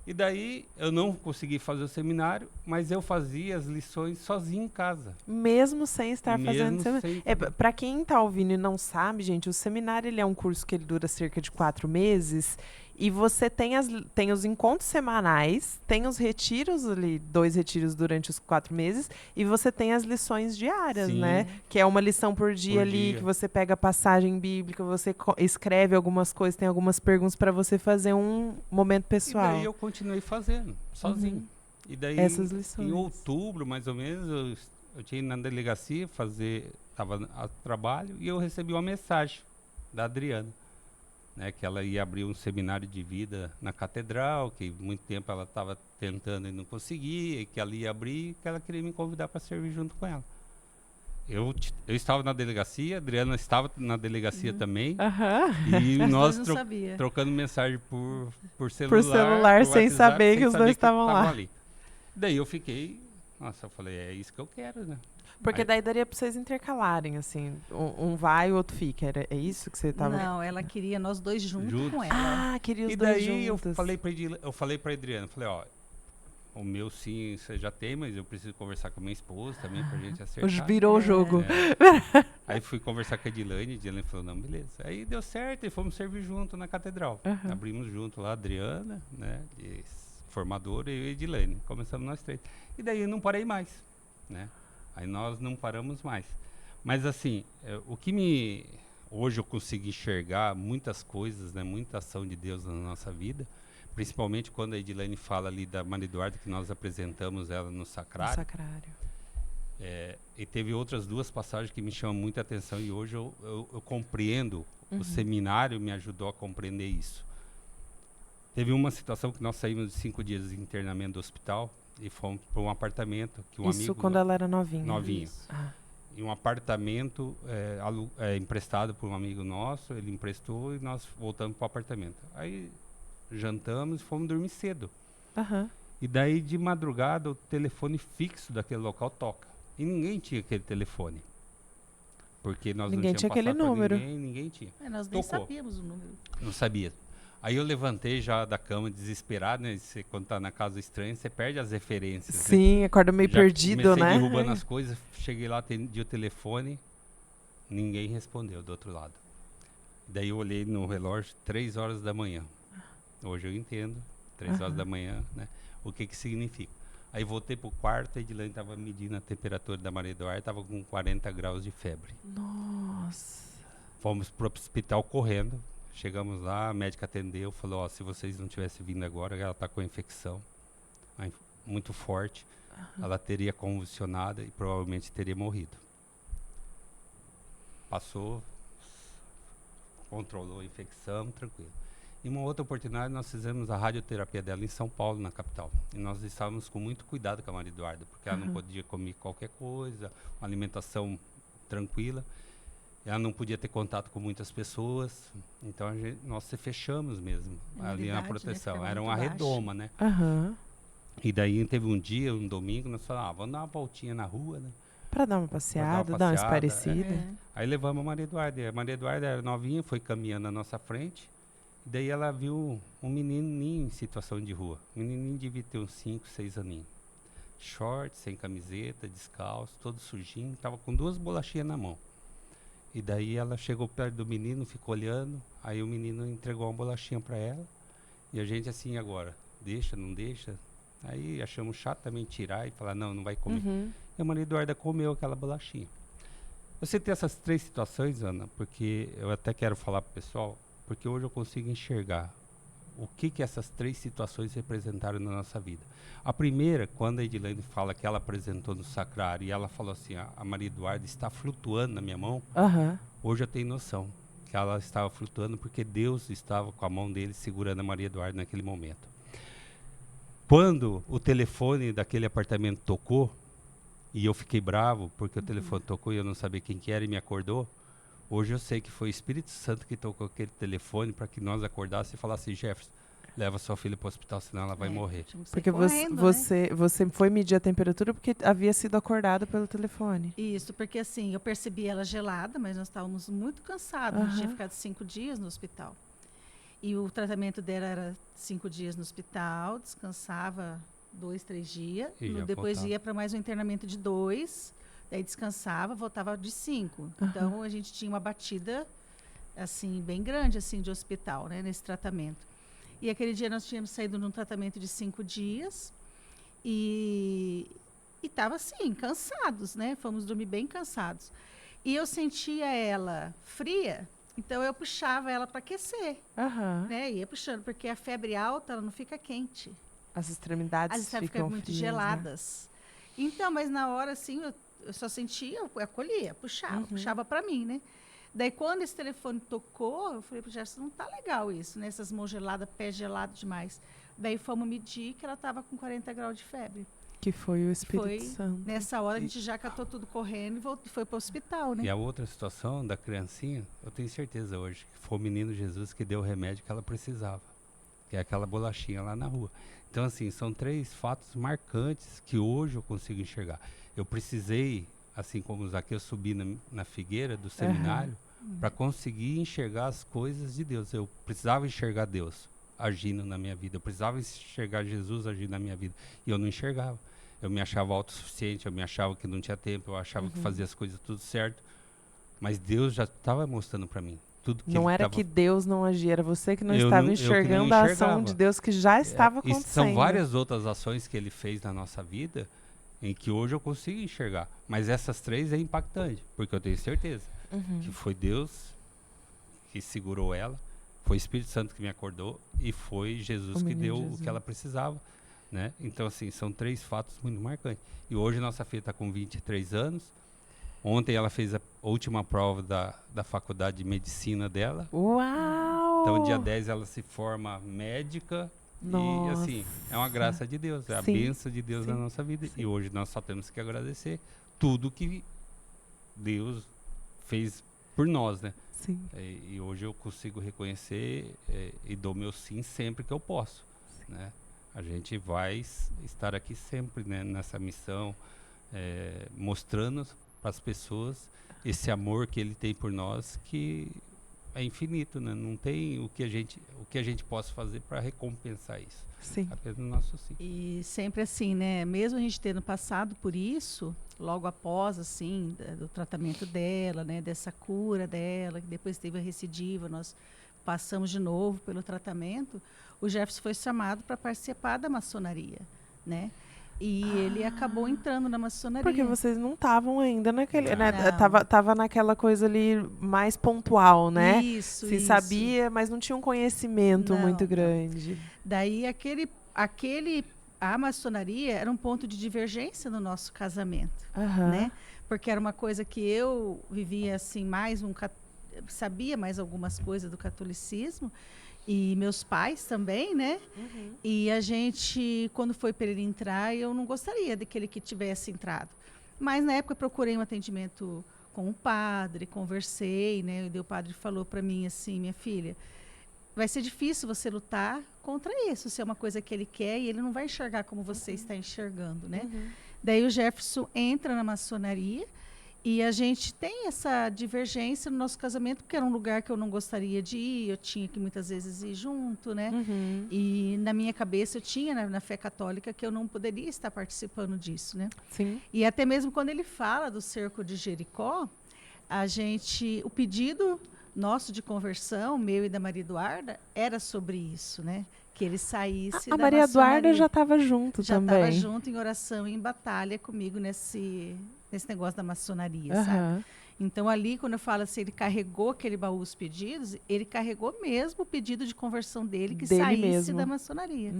E daí eu não consegui fazer o seminário, mas eu fazia as lições sozinho em casa. Mesmo sem estar fazendo seminário. Sem... Para quem está ouvindo e não sabe, gente, o seminário ele é um curso que ele dura cerca de 4 meses. E você tem os encontros semanais, tem os retiros ali, 2 retiros durante os 4 meses, e você tem as lições diárias, Sim. né? Que é uma lição por dia ali, que você pega a passagem bíblica, você escreve algumas coisas, tem algumas perguntas para você fazer um momento pessoal. E daí eu continuei fazendo, sozinho. E daí, essas lições. em outubro, mais ou menos, eu tinha ido na delegacia estava a trabalho, e eu recebi uma mensagem da Adriana. Né, que ela ia abrir um seminário de vida na catedral, que muito tempo ela estava tentando e não conseguia, e que ela ia abrir, e que ela queria me convidar para servir junto com ela. eu estava na delegacia, a Adriana estava na delegacia também. E Nós nós não sabia. trocando mensagem por celular. Por celular, sem WhatsApp, saber sem que os dois estavam lá. ali. Daí eu fiquei, nossa, eu falei, é isso que eu quero, né? Porque Aí- daí daria pra vocês intercalarem, assim. Um vai e o outro fica. É isso que você tava... Não, ela queria nós dois juntos Juntos. com ela. Ah, queria os E dois daí juntos. eu falei pra Adriana, falei, ó, o meu sim você já tem, mas eu preciso conversar com a minha esposa também pra gente acertar. Virou o jogo. É. Aí fui conversar com a Edilane falou, não, beleza. Aí deu certo e fomos servir junto na catedral. Abrimos junto lá a Adriana, né, de formadora, e a Edilane. Começamos nós 3. E daí eu não parei mais, né? Aí nós não paramos mais. Mas assim, o que hoje eu consigo enxergar muitas coisas, né, muita ação de Deus na nossa vida, principalmente quando a Edilane fala ali da Maria Eduarda, que nós apresentamos ela no Sacrário. E teve outras 2 passagens que me chamam muita atenção e hoje eu compreendo, o seminário me ajudou a compreender isso. Teve uma situação que nós saímos de 5 dias de internamento do hospital e fomos para um apartamento que um Isso amigo... quando ela era novinha. Novinha. E um apartamento emprestado por um amigo nosso, ele emprestou e nós voltamos para o apartamento. Aí jantamos e fomos dormir cedo. E daí de madrugada o telefone fixo daquele local toca. E ninguém tinha aquele telefone. Porque nós Ninguém não tinha tínhamos aquele passado pra número. Ninguém tinha. Nós nem Tocou. sabíamos o número. Não sabia. Aí eu levantei já da cama desesperado, né? Você, quando tá na casa estranha, você perde as referências. Né? Sim, acorda meio Já perdido, comecei né? derrubando as coisas, cheguei lá, atendi o telefone, ninguém respondeu do outro lado. Daí eu olhei no relógio, 3 horas da manhã. Hoje eu entendo, 3 horas da manhã, né? O que significa. Aí voltei pro quarto, a Edilane estava medindo a temperatura da Maria Eduarda, estava com 40 graus de febre. Nossa. Fomos pro hospital correndo, chegamos lá, a médica atendeu, falou, ó, se vocês não tivessem vindo agora, ela está com infecção muito forte, ela teria convulsionado e provavelmente teria morrido. Passou, controlou a infecção, tranquilo. Em uma outra oportunidade, nós fizemos a radioterapia dela em São Paulo, na capital. E nós estávamos com muito cuidado com a Maria Eduarda, porque ela não podia comer qualquer coisa, uma alimentação tranquila. Ela não podia ter contato com muitas pessoas. Então, nós se fechamos mesmo ali na proteção. Né? Era uma redoma, né? E daí teve um dia, um domingo, nós falamos, vamos dar uma voltinha na rua, né? Pra dar uma passeada, dar uma esparecida. Aí levamos a Maria Eduarda. E a Maria Eduarda era novinha, foi caminhando na nossa frente. Daí ela viu um menininho em situação de rua. O menininho devia ter uns 5, 6 aninhos. Short, sem camiseta, descalço, todo sujinho. Tava com 2 bolachinhas na mão. E daí ela chegou perto do menino, ficou olhando. Aí o menino entregou uma bolachinha para ela. E a gente assim, agora, deixa, não deixa? Aí achamos chato também tirar e falar, não vai comer. E a Maria Eduarda comeu aquela bolachinha. Eu citei essas 3 situações, Ana, porque eu até quero falar pro pessoal, porque hoje eu consigo enxergar o que essas 3 situações representaram na nossa vida. A primeira, quando a Edilane fala que ela apresentou no Sacrário e ela falou assim, a Maria Eduarda está flutuando na minha mão, hoje eu tenho noção que ela estava flutuando porque Deus estava com a mão dele segurando a Maria Eduarda naquele momento. Quando o telefone daquele apartamento tocou, e eu fiquei bravo porque o telefone tocou e eu não sabia quem que era e me acordou, hoje eu sei que foi o Espírito Santo que tocou aquele telefone para que nós acordássemos e falassem, Jefferson, leva sua filha para o hospital, senão ela vai morrer. Porque você foi medir a temperatura porque havia sido acordada pelo telefone. Isso, porque assim, eu percebi ela gelada, mas nós estávamos muito cansados. A gente tinha ficado 5 dias no hospital. E o tratamento dela era 5 dias no hospital, descansava 2, 3 dias. Depois voltava. Ia para mais um internamento de 2, daí descansava, voltava de 5. Então, a gente tinha uma batida, assim, bem grande, assim, de hospital, né, nesse tratamento. E aquele dia nós tínhamos saído num tratamento de 5 dias e estava, assim, cansados, né? Fomos dormir bem cansados. E eu sentia ela fria, então eu puxava ela para aquecer, né? Ia puxando, porque a febre alta, ela não fica quente. As extremidades ficam muito frias, geladas. Né? Então, mas na hora, assim, eu só sentia, eu acolhia, puxava para mim, né? Daí, quando esse telefone tocou, eu falei pro Gerson, não tá legal isso, né? Essas mãos geladas, pé gelado demais. Daí, fomos medir que ela estava com 40 graus de febre. Que foi o Espírito Foi Santo. Nessa hora a gente já catou tudo correndo e foi para o hospital, né? E a outra situação da criancinha, eu tenho certeza hoje, que foi o menino Jesus que deu o remédio que ela precisava, que é aquela bolachinha lá na rua. Então, assim, são 3 fatos marcantes que hoje eu consigo enxergar. Eu precisei, assim como o Zaqueu, subir na figueira do seminário para conseguir enxergar as coisas de Deus. Eu precisava enxergar Deus agindo na minha vida. Eu precisava enxergar Jesus agindo na minha vida. E eu não enxergava. Eu me achava autossuficiente, eu me achava que não tinha tempo, eu achava que fazia as coisas tudo certo. Mas Deus já estava mostrando para mim tudo que Não ele era tava... que Deus não agia, era você que não Eu estava não- eu que não enxergando a ação enxergava. de Deus que já estava E acontecendo. são várias outras ações que ele fez na nossa vida em que hoje eu consigo enxergar. Mas essas 3 é impactante, porque eu tenho certeza que foi Deus que segurou ela, foi o Espírito Santo que me acordou e foi Jesus O que menino deu Jesus. o que ela precisava, né? Então, assim, são 3 fatos muito marcantes. E hoje nossa filha está com 23 anos. Ontem ela fez a última prova da faculdade de medicina dela. Uau! Então, dia 10 ela se forma médica. E, assim, é uma graça de Deus, é a Sim, bênção de Deus na sim, nossa vida. sim. E hoje nós só temos que agradecer tudo que Deus fez por nós, né? Sim. E hoje eu consigo reconhecer e dou meu sim sempre que eu posso, né? A gente vai estar aqui sempre, né, nessa missão, mostrando para as pessoas esse amor que ele tem por nós, que é infinito, né? Não tem o que a gente possa fazer para recompensar isso. Sim. Apenas o nosso sim. E sempre assim, né? Mesmo a gente tendo passado por isso, logo após, assim, do tratamento dela, né? Dessa cura dela, que depois teve a recidiva, nós passamos de novo pelo tratamento, o Jefferson foi chamado para participar da maçonaria, né? E ele acabou entrando na maçonaria. Porque vocês não estavam ainda naquele, né? Não. Tava naquela coisa ali mais pontual, né? Isso, Se isso. sabia, mas não tinha um conhecimento Não, muito não. grande. Daí a maçonaria era um ponto de divergência no nosso casamento, Aham. né? Porque era uma coisa que eu vivia assim sabia mais algumas coisas do catolicismo e meus pais também, né? E a gente, quando foi para ele entrar, eu não gostaria de que ele tivesse entrado. Mas na época eu procurei um atendimento com o padre, conversei, né? E o padre falou para mim assim, minha filha, vai ser difícil você lutar contra isso, se é uma coisa que ele quer e ele não vai enxergar como você está enxergando, né? Daí o Jefferson entra na maçonaria e a gente tem essa divergência no nosso casamento, porque era um lugar que eu não gostaria de ir, eu tinha que muitas vezes ir junto, né? E na minha cabeça eu tinha, na fé católica, que eu não poderia estar participando disso, né? Sim. E até mesmo quando ele fala do cerco de Jericó, o pedido nosso de conversão, meu e da Maria Eduarda, era sobre isso, né? Que ele saísse A da Maria Eduarda maçonaria. já estava junto Já também. estava junto em oração e em batalha comigo nesse negócio da maçonaria, sabe? Aham. Então ali, quando eu falo assim, ele carregou aquele baú os pedidos, ele carregou mesmo o pedido de conversão dele, que Dele saísse mesmo. da maçonaria.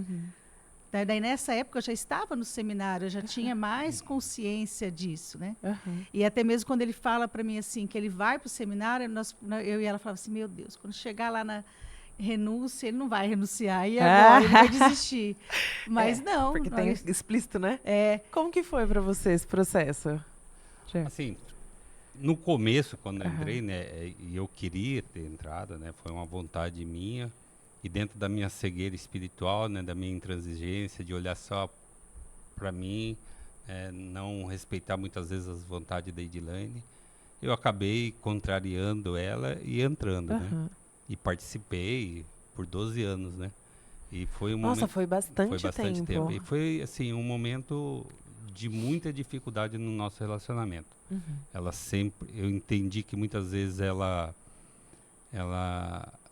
Daí nessa época eu já estava no seminário, eu já tinha mais consciência disso, né? Aham. E até mesmo quando ele fala para mim assim, que ele vai para o seminário, eu e ela falava assim, meu Deus, quando chegar lá na renúncia, ele não vai renunciar, e agora ele vai desistir. Mas não. Porque tem explícito, né? Como que foi para você esse processo? Assim, no começo, quando eu entrei, né, e eu queria ter entrado, né, foi uma vontade minha, e dentro da minha cegueira espiritual, né, da minha intransigência, de olhar só para mim, não respeitar muitas vezes as vontades da Edilane, eu acabei contrariando ela e entrando, né? E participei por 12 anos, né? E foi um Nossa, momento, foi bastante tempo. E foi, assim, um momento de muita dificuldade no nosso relacionamento. Eu entendi que muitas vezes ela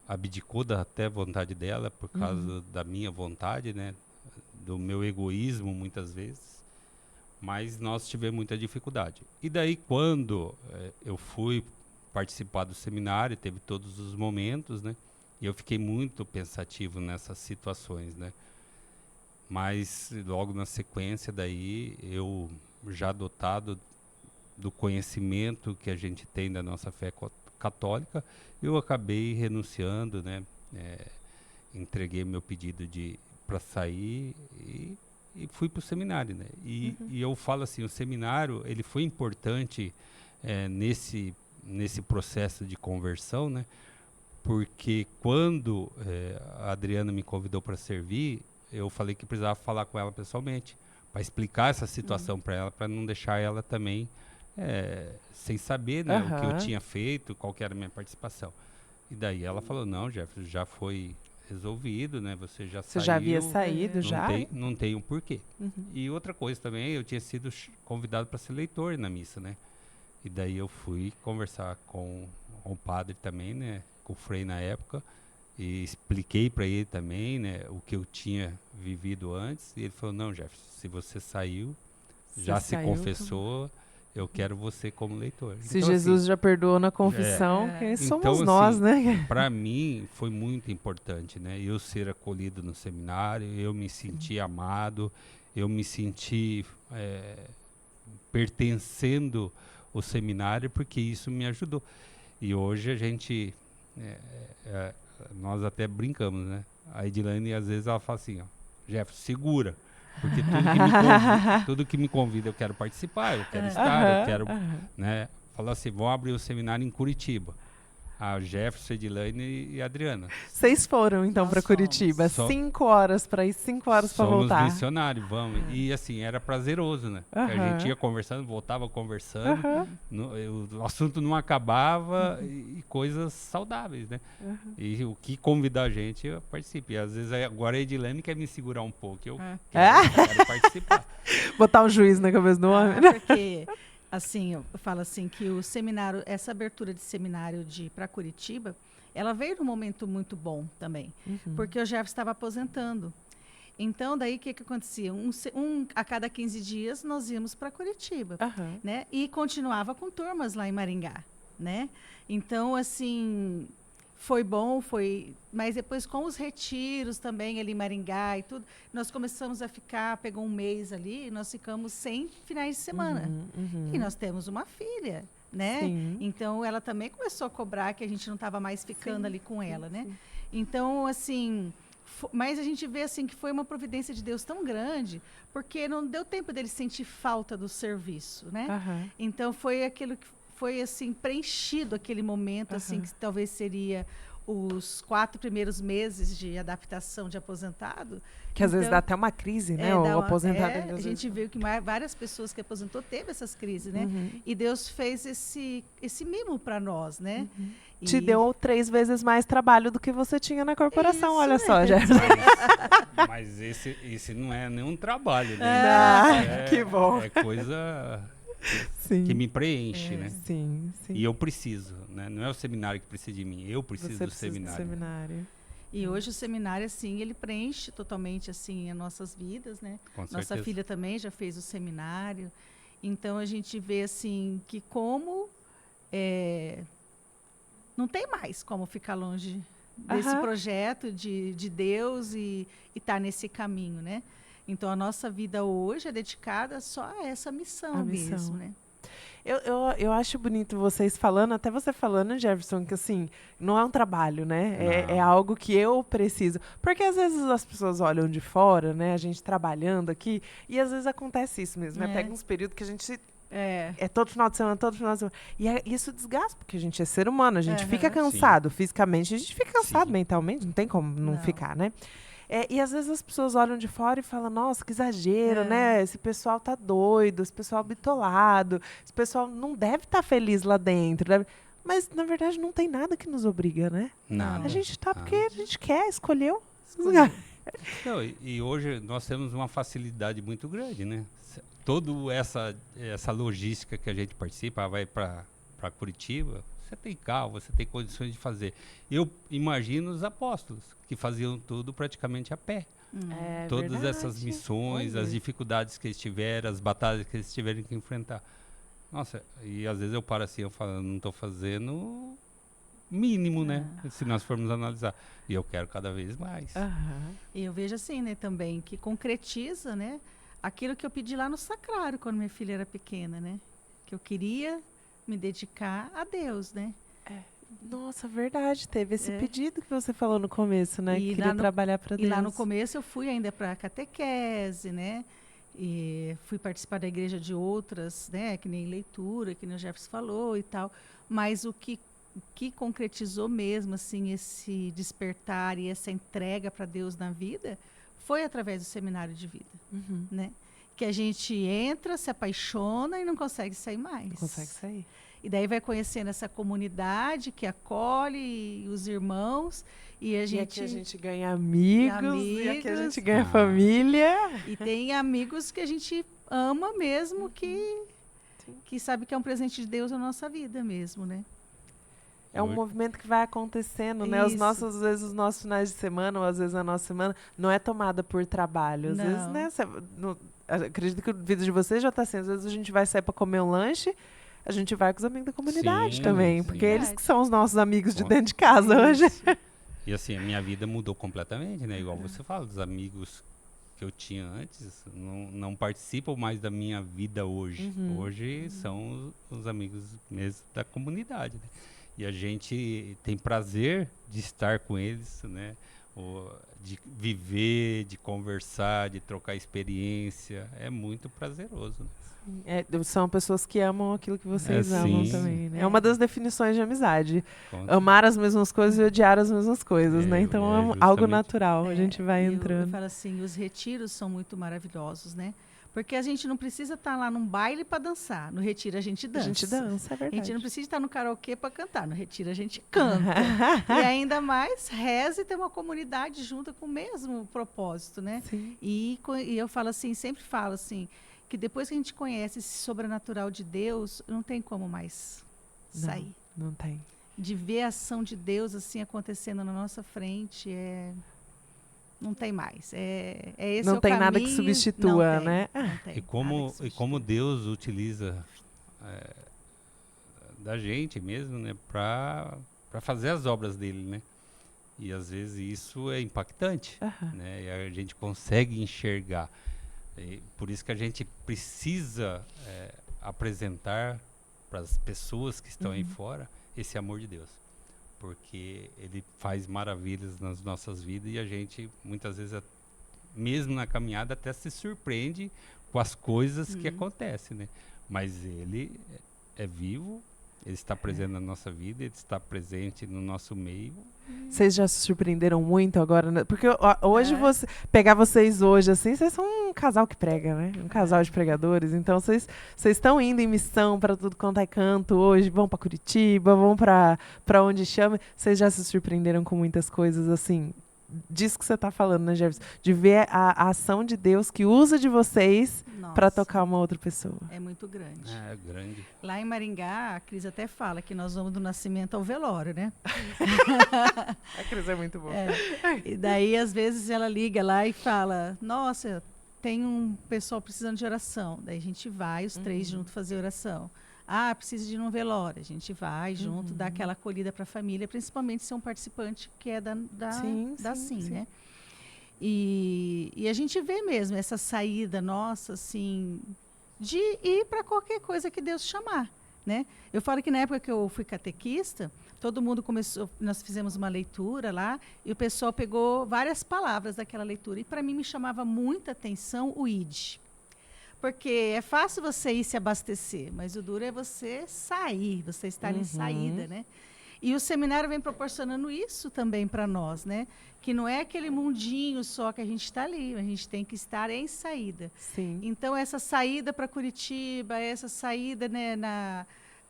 abdicou da até vontade dela por causa da minha vontade, né? Do meu egoísmo, muitas vezes. Mas nós tivemos muita dificuldade. E daí, quando eu fui participar do seminário, teve todos os momentos, né? E eu fiquei muito pensativo nessas situações, né? Mas logo na sequência daí, eu já dotado do conhecimento que a gente tem da nossa fé católica, eu acabei renunciando, né? Entreguei meu pedido para sair e e fui para o seminário, né? E eu falo assim, o seminário, ele foi importante nesse processo de conversão, né? Porque quando a Adriana me convidou para servir, eu falei que precisava falar com ela pessoalmente, para explicar essa situação para ela, para não deixar ela também sem saber, né, o que eu tinha feito, qual que era a minha participação. E daí ela falou, não, Jefferson, já foi resolvido, né? Você já saiu. Você já havia saído, já? Não tem um porquê. E outra coisa também, eu tinha sido convidado para ser leitor na missa, né? E daí eu fui conversar com o padre também, né? Com o Frei na época, e expliquei para ele também, né? O que eu tinha vivido antes. E ele falou, não, Jefferson, se você saiu, já se confessou, eu quero você como leitor. Se então, Jesus assim, já perdoou na confissão, quem somos então, nós, assim, né? Para mim foi muito importante, né? Eu ser acolhido no seminário, eu me senti amado, eu me senti pertencendo ao seminário, porque isso me ajudou. E hoje a gente, nós até brincamos, né? A Edilane, às vezes, ela fala assim, ó, Jefferson, segura. Porque tudo que me convida eu quero participar, eu quero estar, eu quero, né? Falar assim, vão abrir o seminário em Curitiba. A Jefferson, Edilane e a Adriana. Vocês foram, então, para Curitiba. 5 horas para ir, 5 horas para voltar. Somos missionários, vamos. E, assim, era prazeroso, né? A gente ia conversando, voltava conversando. O assunto não acabava e coisas saudáveis, né? E o que convidar a gente, eu participo. E, às vezes, agora a Edilane quer me segurar um pouco. Eu quero participar. Botar um juiz na cabeça do homem. Porque... Assim, eu falo assim que o seminário, essa abertura de seminário para Curitiba, ela veio num momento muito bom também, porque o Jefferson estava aposentando. Então, daí o que acontecia? A cada 15 dias nós íamos para Curitiba, né? E continuava com turmas lá em Maringá, né? Então, assim, foi bom, mas depois com os retiros também ali em Maringá e tudo, nós começamos a pegou um mês ali, e nós ficamos sem finais de semana. E nós temos uma filha, né? Sim. Então, ela também começou a cobrar que a gente não estava mais ficando ali com ela, né? Então, assim, mas a gente vê assim que foi uma providência de Deus tão grande, porque não deu tempo dele sentir falta do serviço, né? Então, foi aquilo que foi assim preenchido aquele momento assim que talvez seria os 4 primeiros meses de adaptação de aposentado, que às vezes dá até uma crise, né? O aposentado. A gente viu que várias pessoas que aposentou teve essas crises, né? E Deus fez esse mimo para nós, né? Te deu 3 vezes mais trabalho do que você tinha na corporação, olha só, já. Mas esse não é nenhum trabalho, né? Que bom. É coisa que me preenche, né? Sim. E eu preciso, né? Não é o seminário que precisa de mim, eu preciso do seminário. E hoje o seminário, assim, ele preenche totalmente, assim, as nossas vidas, né? Com Nossa certeza. filha também já fez o seminário. Então, a gente vê, assim, que como não tem mais como ficar longe desse projeto de Deus e estar nesse caminho, né? Então, a nossa vida hoje é dedicada só a essa missão mesmo, né? Eu acho bonito vocês falando, até você falando, Jefferson, que assim, não é um trabalho, né? É algo que eu preciso. Porque às vezes as pessoas olham de fora, né? A gente trabalhando aqui, e às vezes acontece isso mesmo, né? Pega uns períodos que a gente... É todo final de semana. E isso desgasta, porque a gente é ser humano, a gente fica cansado fisicamente, a gente fica cansado mentalmente, não tem como não ficar, né? E às vezes as pessoas olham de fora e falam, nossa, que exagero, né? Esse pessoal tá doido, esse pessoal bitolado, esse pessoal não deve estar feliz lá dentro. Mas, na verdade, não tem nada que nos obriga, né? Nada. A gente tá porque a gente quer, escolheu. Não, e hoje nós temos uma facilidade muito grande, né? Toda essa logística que a gente participa, vai para Curitiba, você tem carro, você tem condições de fazer. Eu imagino os apóstolos, que faziam tudo praticamente a pé. Todas essas missões, as dificuldades que eles tiveram, as batalhas que eles tiveram que enfrentar. Nossa, e às vezes eu paro assim, eu falo, não estou fazendo mínimo, né? Se nós formos analisar. E eu quero cada vez mais. E eu vejo assim, né, também, que concretiza, né, aquilo que eu pedi lá no sacrário, quando minha filha era pequena, né? Que eu queria me dedicar a Deus, né? Nossa, Nossa, verdade. Teve esse É. pedido que você falou no começo, né? E Que queria lá no- trabalhar para Deus. E lá no começo eu fui ainda para catequese, né? E fui participar da igreja de outras, né? Que nem leitura, que nem o Jefferson falou e tal. Mas o que concretizou mesmo, assim, esse despertar e essa entrega para Deus na vida foi através do seminário de vida, Uhum. né? Que a gente entra, se apaixona e não consegue sair mais. Não consegue sair. E daí vai conhecendo essa comunidade que acolhe os irmãos e a E gente aqui a gente ganha amigos, e aqui a amigos. gente ganha Ah. família. e tem amigos que a gente ama mesmo, que sabe que é um presente de Deus na nossa vida mesmo, né? É um movimento que vai acontecendo, né? Isso. Às vezes os nossos finais de semana, ou às vezes a nossa semana, não é tomada por trabalho. Às Não. vezes, né? Acredito que a vida de vocês já está assim. Às vezes a gente vai sair para comer um lanche, a gente vai com os amigos da comunidade Sim, também. sim. Porque eles Verdade. que são os nossos amigos de Ó. dentro de casa hoje. Isso. E assim, a minha vida mudou completamente, né? Igual você fala, dos amigos que eu tinha antes, não participam mais da minha vida hoje. Uhum. Hoje são os amigos mesmo da comunidade, né? E a gente tem prazer de estar com eles, né? De viver, de conversar, de trocar experiência. É muito prazeroso, né? São pessoas que amam aquilo que vocês É, amam sim. também. Né? É. É uma das definições de amizade. Conta. Amar as mesmas coisas e odiar as mesmas coisas, né? Então é algo justamente. natural. A É, gente vai eu entrando. falo assim, os retiros são muito maravilhosos, né? Porque a gente não precisa estar lá num baile para dançar. No retiro a gente A dança. gente dança, é A verdade. gente não precisa estar no karaokê para cantar. No retiro a gente canta. E ainda mais reza e tem uma comunidade junto com o mesmo propósito, né? Sim. E eu falo assim, sempre falo assim, que depois que a gente conhece esse sobrenatural de Deus, não tem como mais sair. Não tem. De ver a ação de Deus assim acontecendo na nossa frente, não tem mais. Esse Não é o tem nada que caminho. substitua, Não tem, né? não tem E como, nada que e como substitua. Deus utiliza da gente mesmo, né, para fazer as obras dele, né? E às vezes isso é impactante, Aham. né? E a gente consegue enxergar. E por isso que a gente precisa apresentar para as pessoas que estão aí fora esse amor de Deus, porque ele faz maravilhas nas nossas vidas e a gente muitas vezes mesmo na caminhada até se surpreende com as coisas que acontecem, né? Mas ele é vivo, ele está presente na nossa vida, ele está presente no nosso meio. Vocês já se surpreenderam muito agora, né? Porque hoje, É. pegar vocês hoje, assim, vocês são um casal que prega, né? Um casal de pregadores. Então, vocês estão indo em missão para tudo quanto é canto hoje. Vão para Curitiba, vão para onde chama. Vocês já se surpreenderam com muitas coisas, assim, disso que você está falando, né, Jefferson? De ver a ação de Deus que usa de vocês para Nossa, tocar uma outra pessoa. é muito grande. É grande. Lá em Maringá, a Cris até fala que nós vamos do nascimento ao velório, né? A Cris é muito boa. E daí, às vezes, ela liga lá e fala, nossa, tem um pessoal precisando de oração. Daí a gente vai, os três juntos, fazer oração. Ah, precisa de ir num velório. A gente vai junto, dá aquela acolhida para a família, principalmente se é um participante que é da Sim, SIM, sim. né? E a gente vê mesmo essa saída nossa, assim, de ir para qualquer coisa que Deus chamar, né? Eu falo que na época que eu fui catequista, todo mundo começou, nós fizemos uma leitura lá, e o pessoal pegou várias palavras daquela leitura, e para mim me chamava muita atenção o ID. Porque é fácil você ir se abastecer, mas o duro é você sair, você estar em saída, né? E o seminário vem proporcionando isso também para nós, né? Que não é aquele mundinho só que a gente está ali, a gente tem que estar em saída. Sim. Então, essa saída para Curitiba, essa saída, né,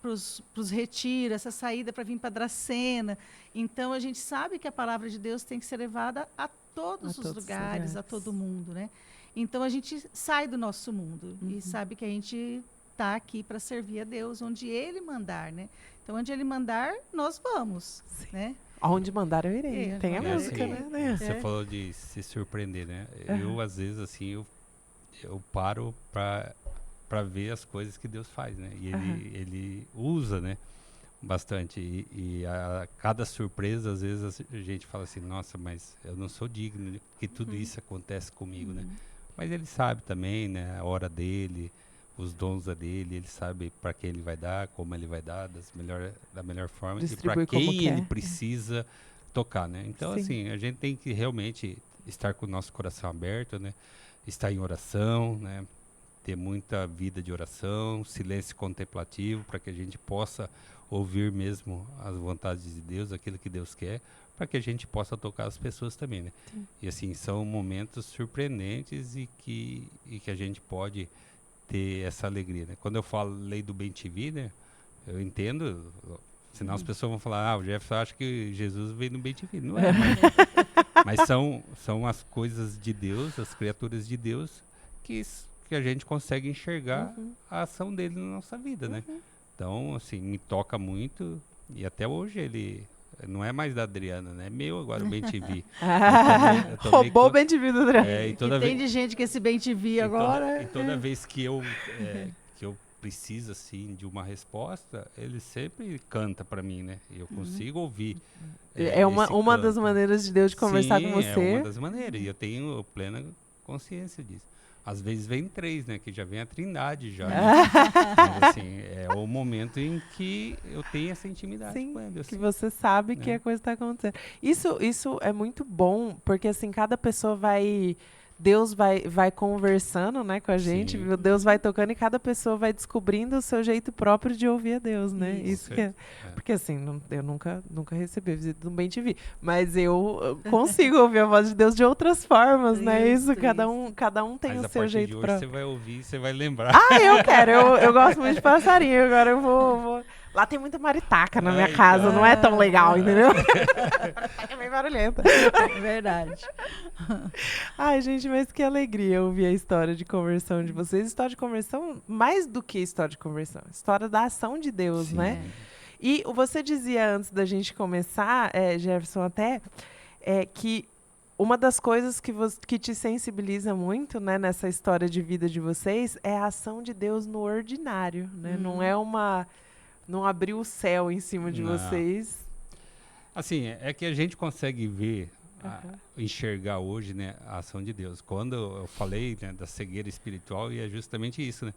para os retiros, essa saída para vir para Dracena. Então, a gente sabe que a palavra de Deus tem que ser levada a todos os lugares, a todo mundo, né? Então, a gente sai do nosso mundo e sabe que a gente está aqui para servir a Deus, onde Ele mandar, né? Então, onde Ele mandar, nós vamos, né? Aonde mandar eu irei. É, Tem a mandar eu música, irei. né? Você É. falou de se surpreender, né? Eu, às vezes, assim, eu paro para ver as coisas que Deus faz, né? E ele usa, né? Bastante. E a cada surpresa, às vezes, a gente fala assim, nossa, mas eu não sou digno de que tudo isso acontece comigo, né? Mas ele sabe também, né? A hora dele, os dons dele, ele sabe para quem ele vai dar, como ele vai dar, da melhor forma e Distribui para como quem ele quer. precisa tocar, né? Então, Sim. assim, a gente tem que realmente estar com o nosso coração aberto, né? Estar em oração, né? Ter muita vida de oração, silêncio contemplativo, para que a gente possa ouvir mesmo as vontades de Deus, aquilo que Deus quer, para que a gente possa tocar as pessoas também, né? Sim. E assim, são momentos surpreendentes e que a gente pode ter essa alegria, né? Quando eu falei do BenTV, né? Eu entendo, senão as pessoas vão falar, o Jefferson acha que Jesus veio no BenTV. Não é, mas são as coisas de Deus, as criaturas de Deus, que a gente consegue enxergar a ação dele na nossa vida, né? Então, assim, me toca muito e até hoje ele não é mais da Adriana, né? É meu agora o BenTV. Roubou o BenTV do Adriano. E E toda tem vez de gente que esse BenTV agora... e toda vez que eu preciso assim de uma resposta, ele sempre canta para mim, né? E eu consigo ouvir. É uma das maneiras de Deus de conversar com você. É uma das maneiras. E eu tenho plena consciência disso. Às vezes vem 3, né? Que já vem a Trindade já. Né? Mas assim, é o momento em que eu tenho essa intimidade Sim, com ele. que Assim. você sabe que a coisa está acontecendo. Isso é muito bom, porque assim, cada pessoa vai... Deus vai conversando, né, com a gente, Sim. Deus vai tocando e cada pessoa vai descobrindo o seu jeito próprio de ouvir a Deus, né? Isso que é. Porque assim, eu nunca recebi a visita de um BenTV, mas eu consigo ouvir a voz de Deus de outras formas, né? Isso, cada um tem mas o seu jeito próprio. Você vai ouvir, você vai lembrar. Ah, eu quero, eu gosto muito de passarinho, agora eu vou... Lá tem muita maritaca na minha casa, não é tão legal, entendeu? É meio barulhenta. Verdade. Ai, gente, mas que alegria ouvir a história de conversão de vocês. História de conversão, mais do que história de conversão. História da ação de Deus, Sim. né? E você dizia antes da gente começar, Jefferson, até, que uma das coisas que te sensibiliza muito, né, nessa história de vida de vocês é a ação de Deus no ordinário, né? Não é não abriu o céu em cima de vocês. Assim, é que a gente consegue ver, enxergar hoje, né, a ação de Deus. Quando eu falei, né, da cegueira espiritual, e é justamente isso, né?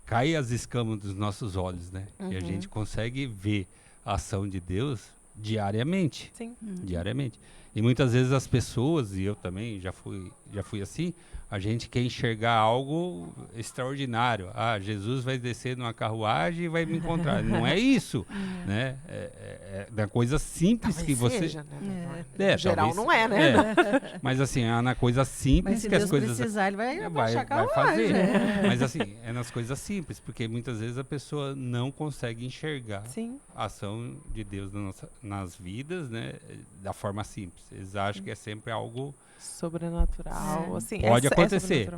Cai as escamas dos nossos olhos, né? E a gente consegue ver a ação de Deus diariamente. Sim. Diariamente. E muitas vezes as pessoas, e eu também já fui assim, a gente quer enxergar algo extraordinário. Ah, Jesus vai descer numa carruagem e vai me encontrar. Não é isso, né? É da coisa simples Talvez que você... seja, né? No geral não é, né? Mas assim, é na coisa simples Mas se que Deus as coisas... precisar, ele vai fazer. Mas assim, é nas coisas simples, porque muitas vezes a pessoa não consegue enxergar a ação de Deus nas vidas, né? Da forma simples. Eles acham que é sempre algo... sobrenatural, assim, pode acontecer,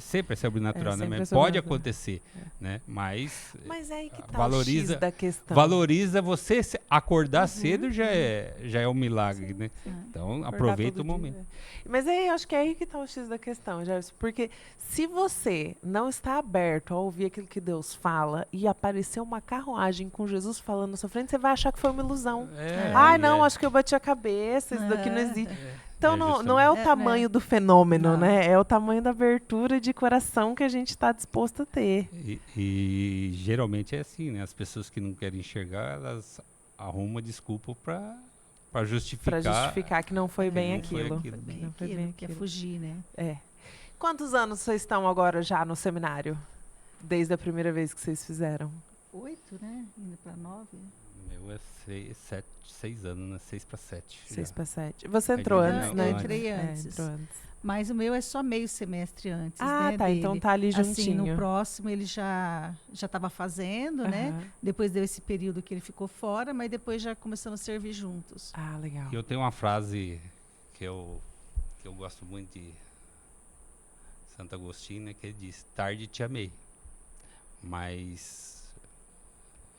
sempre sobrenatural, né? Mas sobrenatural. pode acontecer, né? Mas é aí que tá valoriza, o X da questão. valoriza você acordar cedo já é um milagre, né? Então aproveita o momento. Mas aí acho que é aí que tá o X da questão, Jefferson, porque se você não está aberto a ouvir aquilo que Deus fala e aparecer uma carruagem com Jesus falando na sua frente, você vai achar que foi uma ilusão. Acho que eu bati a cabeça, isso daqui não existe. Então, não é o tamanho do fenômeno, né? É o tamanho da abertura de coração que a gente está disposto a ter. E geralmente é assim, né? As pessoas que não querem enxergar, elas arrumam uma desculpa para justificar. Para justificar que não foi bem não foi aquilo. aquilo. Não foi bem Quer aquilo. fugir, né? Quantos anos vocês estão agora já no seminário? Desde a primeira vez que vocês fizeram? 8, né? Indo para 9. Meu é 6 anos, né? 6 para 7. 6 para 7. Você entrou antes, né? Eu entrei antes. Entrou antes. Mas o meu é só meio semestre antes, né? Ah, tá. Dele. Então tá ali juntinho. Assim, no próximo ele já estava fazendo, né? Depois deu esse período que ele ficou fora, mas depois já começamos a servir juntos. Ah, legal. E eu tenho uma frase que eu gosto muito de Santo Agostinho, né? Que ele diz, tarde te amei, mas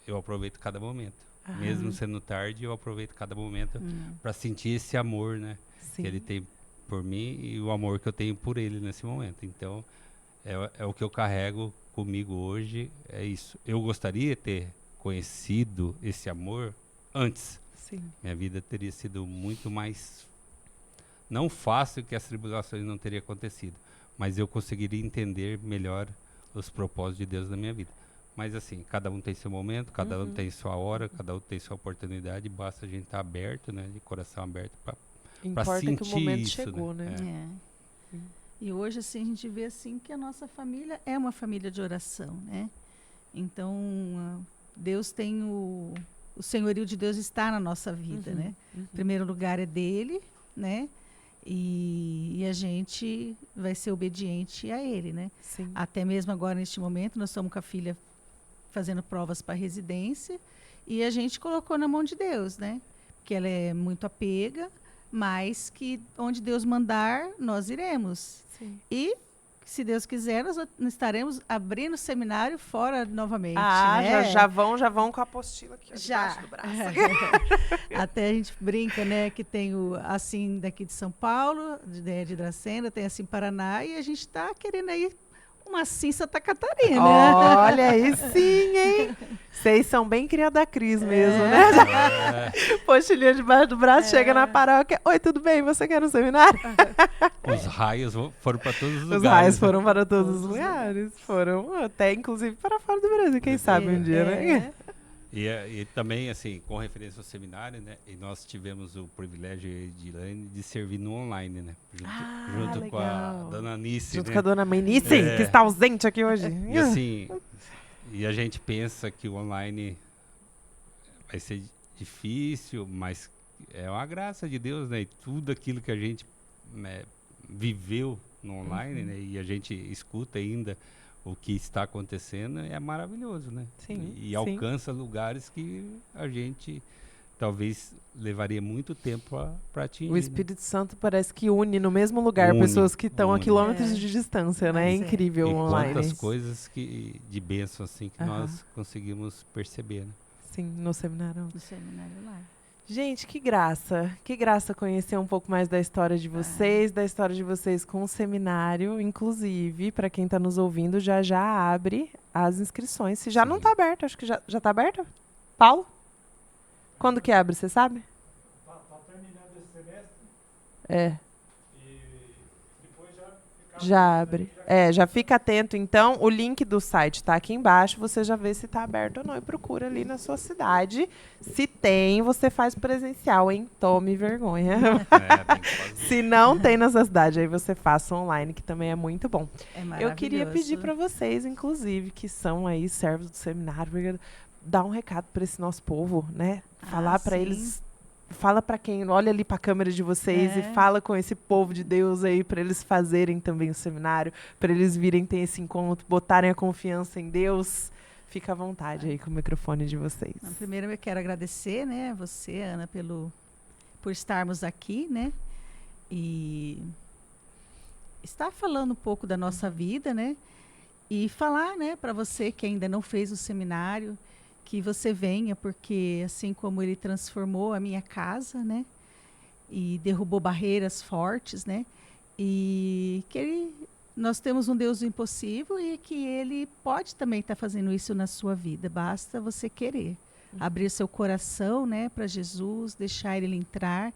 eu aproveito cada momento. Mesmo sendo tarde, eu aproveito cada momento para sentir esse amor, né? Sim. Que ele tem por mim e o amor que eu tenho por ele nesse momento. Então, é o que eu carrego comigo hoje, é isso. Eu gostaria de ter conhecido esse amor antes. Sim. Minha vida teria sido muito mais, não fácil, que as tribulações não teriam acontecido, mas eu conseguiria entender melhor os propósitos de Deus na minha vida. Mas assim, cada um tem seu momento, cada um tem sua hora, cada um tem sua oportunidade, basta a gente estar aberto, né, de coração aberto para Importa que o sentir momento isso, chegou, né? E hoje, assim, a gente vê assim que a nossa família é uma família de oração, né? Então, Deus tem o senhorio de Deus está na nossa vida, né? Em primeiro lugar é dele, né? E a gente vai ser obediente a ele, né? Sim. Até mesmo agora, neste momento, nós estamos com a filha fazendo provas para residência e a gente colocou na mão de Deus, né? Porque ela é muito apega, mas que onde Deus mandar, nós iremos. Sim. E, se Deus quiser, nós estaremos abrindo seminário fora novamente. Ah, né? já vão com a apostila aqui, ó, debaixo do braço. Até a gente brinca, né, que tem o assim daqui de São Paulo, de Dracena, tem assim Paraná, e a gente está querendo aí uma assim Santa Catarina. Olha aí sim, hein? Vocês são bem criada da Cris mesmo, né? Postilinha debaixo do braço, chega na paróquia. Oi, tudo bem? Você quer um seminário? Os raios foram para todos os lugares. Os raios foram para todos os lugares. Foram até, inclusive, para fora do Brasil. Quem sabe um dia, né? E também, assim, com referência ao seminário, né? E nós tivemos o privilégio, Edilane, de servir no online, né? Junto com a dona Anice, junto né? com a dona Anice, que está ausente aqui hoje. E assim, e a gente pensa que o online vai ser difícil, mas é uma graça de Deus, né? E tudo aquilo que a gente viveu no online, né? E a gente escuta ainda o que está acontecendo, é maravilhoso, né? Sim, e alcança lugares que a gente talvez levaria muito tempo para atingir. O Espírito Santo parece que une no mesmo lugar pessoas que estão a quilômetros de distância, né? É incrível e online. Quantas coisas de bênção assim que nós conseguimos perceber, né? Sim, no seminário. No seminário lá. Gente, que graça conhecer um pouco mais da história de vocês, da história de vocês com o seminário. Inclusive, para quem está nos ouvindo, já abre as inscrições. Se já não está aberto, acho que já está aberto? Paulo? Quando que abre, você sabe? Tá terminando esse semestre. É. E depois já abre. Já fica atento, então. O link do site está aqui embaixo. Você já vê se está aberto ou não e procura ali na sua cidade. Se tem, você faz presencial, hein? Tome vergonha. Se não tem na sua cidade, aí você faça online, que também é muito bom. Eu queria pedir para vocês, inclusive, que são aí servos do seminário, dar um recado para esse nosso povo, né? Falar para eles. Fala para quem olha ali para a câmera de vocês e fala com esse povo de Deus aí para eles fazerem também o seminário, para eles virem ter esse encontro, botarem a confiança em Deus. Fica à vontade aí com o microfone de vocês. Primeiro eu quero agradecer, né, você, Ana, por estarmos aqui, né, e estar falando um pouco da nossa vida, né, e falar, né, para você que ainda não fez o seminário, que você venha, porque assim como ele transformou a minha casa, né, e derrubou barreiras fortes, né, e que nós temos um Deus do impossível e que ele pode também estar fazendo isso na sua vida, basta você querer. Abrir seu coração, né, para Jesus, deixar ele entrar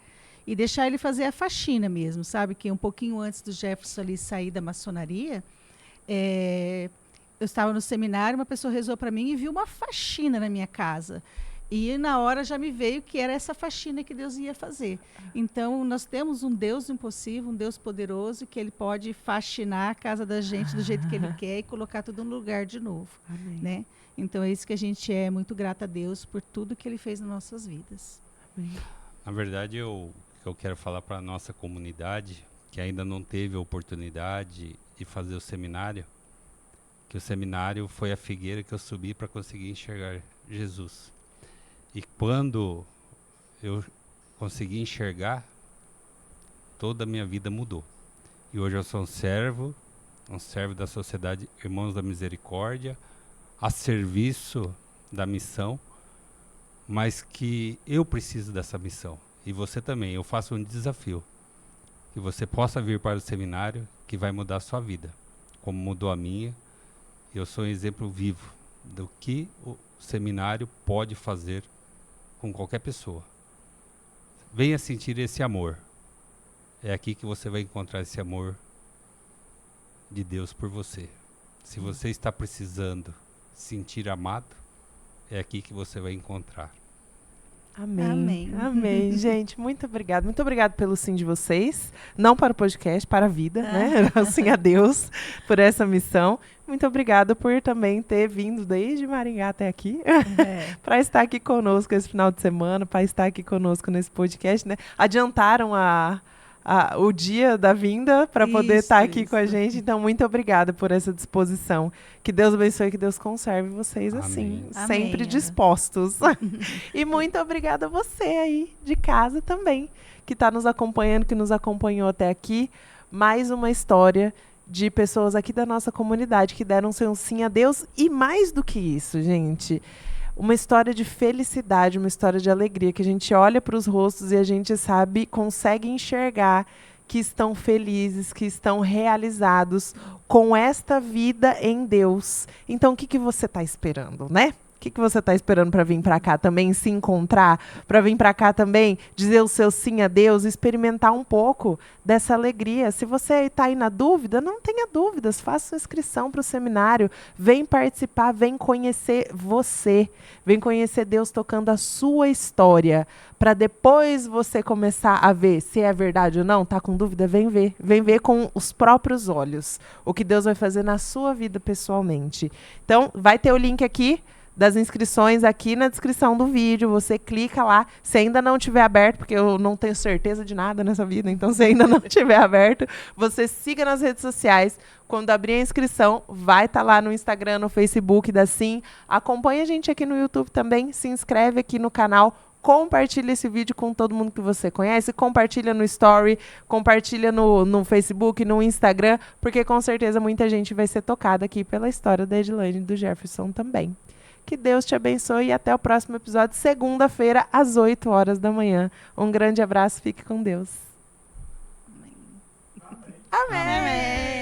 e deixar ele fazer a faxina mesmo, sabe, que um pouquinho antes do Jefferson ali sair da maçonaria, eu estava no seminário, uma pessoa rezou para mim e viu uma faxina na minha casa. E na hora já me veio que era essa faxina que Deus ia fazer. Então, nós temos um Deus impossível, um Deus poderoso, que ele pode faxinar a casa da gente do jeito que ele quer e colocar tudo no lugar de novo. Amém. Né? Então, é isso que a gente é muito grata a Deus por tudo que ele fez nas nossas vidas. Amém. Na verdade, eu quero falar para a nossa comunidade, que ainda não teve a oportunidade de fazer o seminário, que o seminário foi a figueira que eu subi para conseguir enxergar Jesus. E quando eu consegui enxergar, toda a minha vida mudou. E hoje eu sou um servo da Sociedade Irmãos da Misericórdia, a serviço da missão, mas que eu preciso dessa missão. E você também. Eu faço um desafio. Que você possa vir para o seminário, que vai mudar a sua vida, como mudou a minha. Eu sou um exemplo vivo do que o seminário pode fazer com qualquer pessoa. Venha sentir esse amor. É aqui que você vai encontrar esse amor de Deus por você. Se você está precisando sentir amado, é aqui que você vai encontrar. Amém. Amém. Amém. Gente, muito obrigada. Muito obrigada pelo sim de vocês. Não para o podcast, para a vida, né? Sim a Deus por essa missão. Muito obrigada por também ter vindo desde Maringá até aqui para estar aqui conosco esse final de semana, para estar aqui conosco nesse podcast, né? Adiantaram o dia da vinda para poder estar aqui com a gente. Então, muito obrigada por essa disposição. Que Deus abençoe, que Deus conserve vocês assim, Amém. sempre Amém. dispostos. E muito obrigada a você aí de casa também, que está nos acompanhando, que nos acompanhou até aqui. Mais uma história de pessoas aqui da nossa comunidade que deram seu sim a Deus. E mais do que isso, gente, uma história de felicidade, uma história de alegria, que a gente olha para os rostos e a gente sabe, consegue enxergar que estão felizes, que estão realizados com esta vida em Deus. Então, o que você está esperando, né? O que você está esperando para vir para cá também se encontrar? Para vir para cá também dizer o seu sim a Deus, experimentar um pouco dessa alegria. Se você está aí na dúvida, não tenha dúvidas. Faça sua inscrição para o seminário. Vem participar, vem conhecer você. Vem conhecer Deus tocando a sua história. Para depois você começar a ver se é verdade ou não. Tá com dúvida? Vem ver. Vem ver com os próprios olhos o que Deus vai fazer na sua vida pessoalmente. Então, vai ter o link aqui das inscrições aqui na descrição do vídeo. Você clica lá. Se ainda não tiver aberto, porque eu não tenho certeza de nada nessa vida, então se ainda não tiver aberto, você siga nas redes sociais. Quando abrir a inscrição, vai estar lá no Instagram, no Facebook da Sim. Acompanha a gente aqui no YouTube também. Se inscreve aqui no canal. Compartilha esse vídeo com todo mundo que você conhece. Compartilha no Story. Compartilha no Facebook, no Instagram. Porque com certeza muita gente vai ser tocada aqui pela história da Edilane e do Jefferson também. Que Deus te abençoe e até o próximo episódio, segunda-feira, às 8 horas da manhã. Um grande abraço, fique com Deus. Amém. Amém. Amém.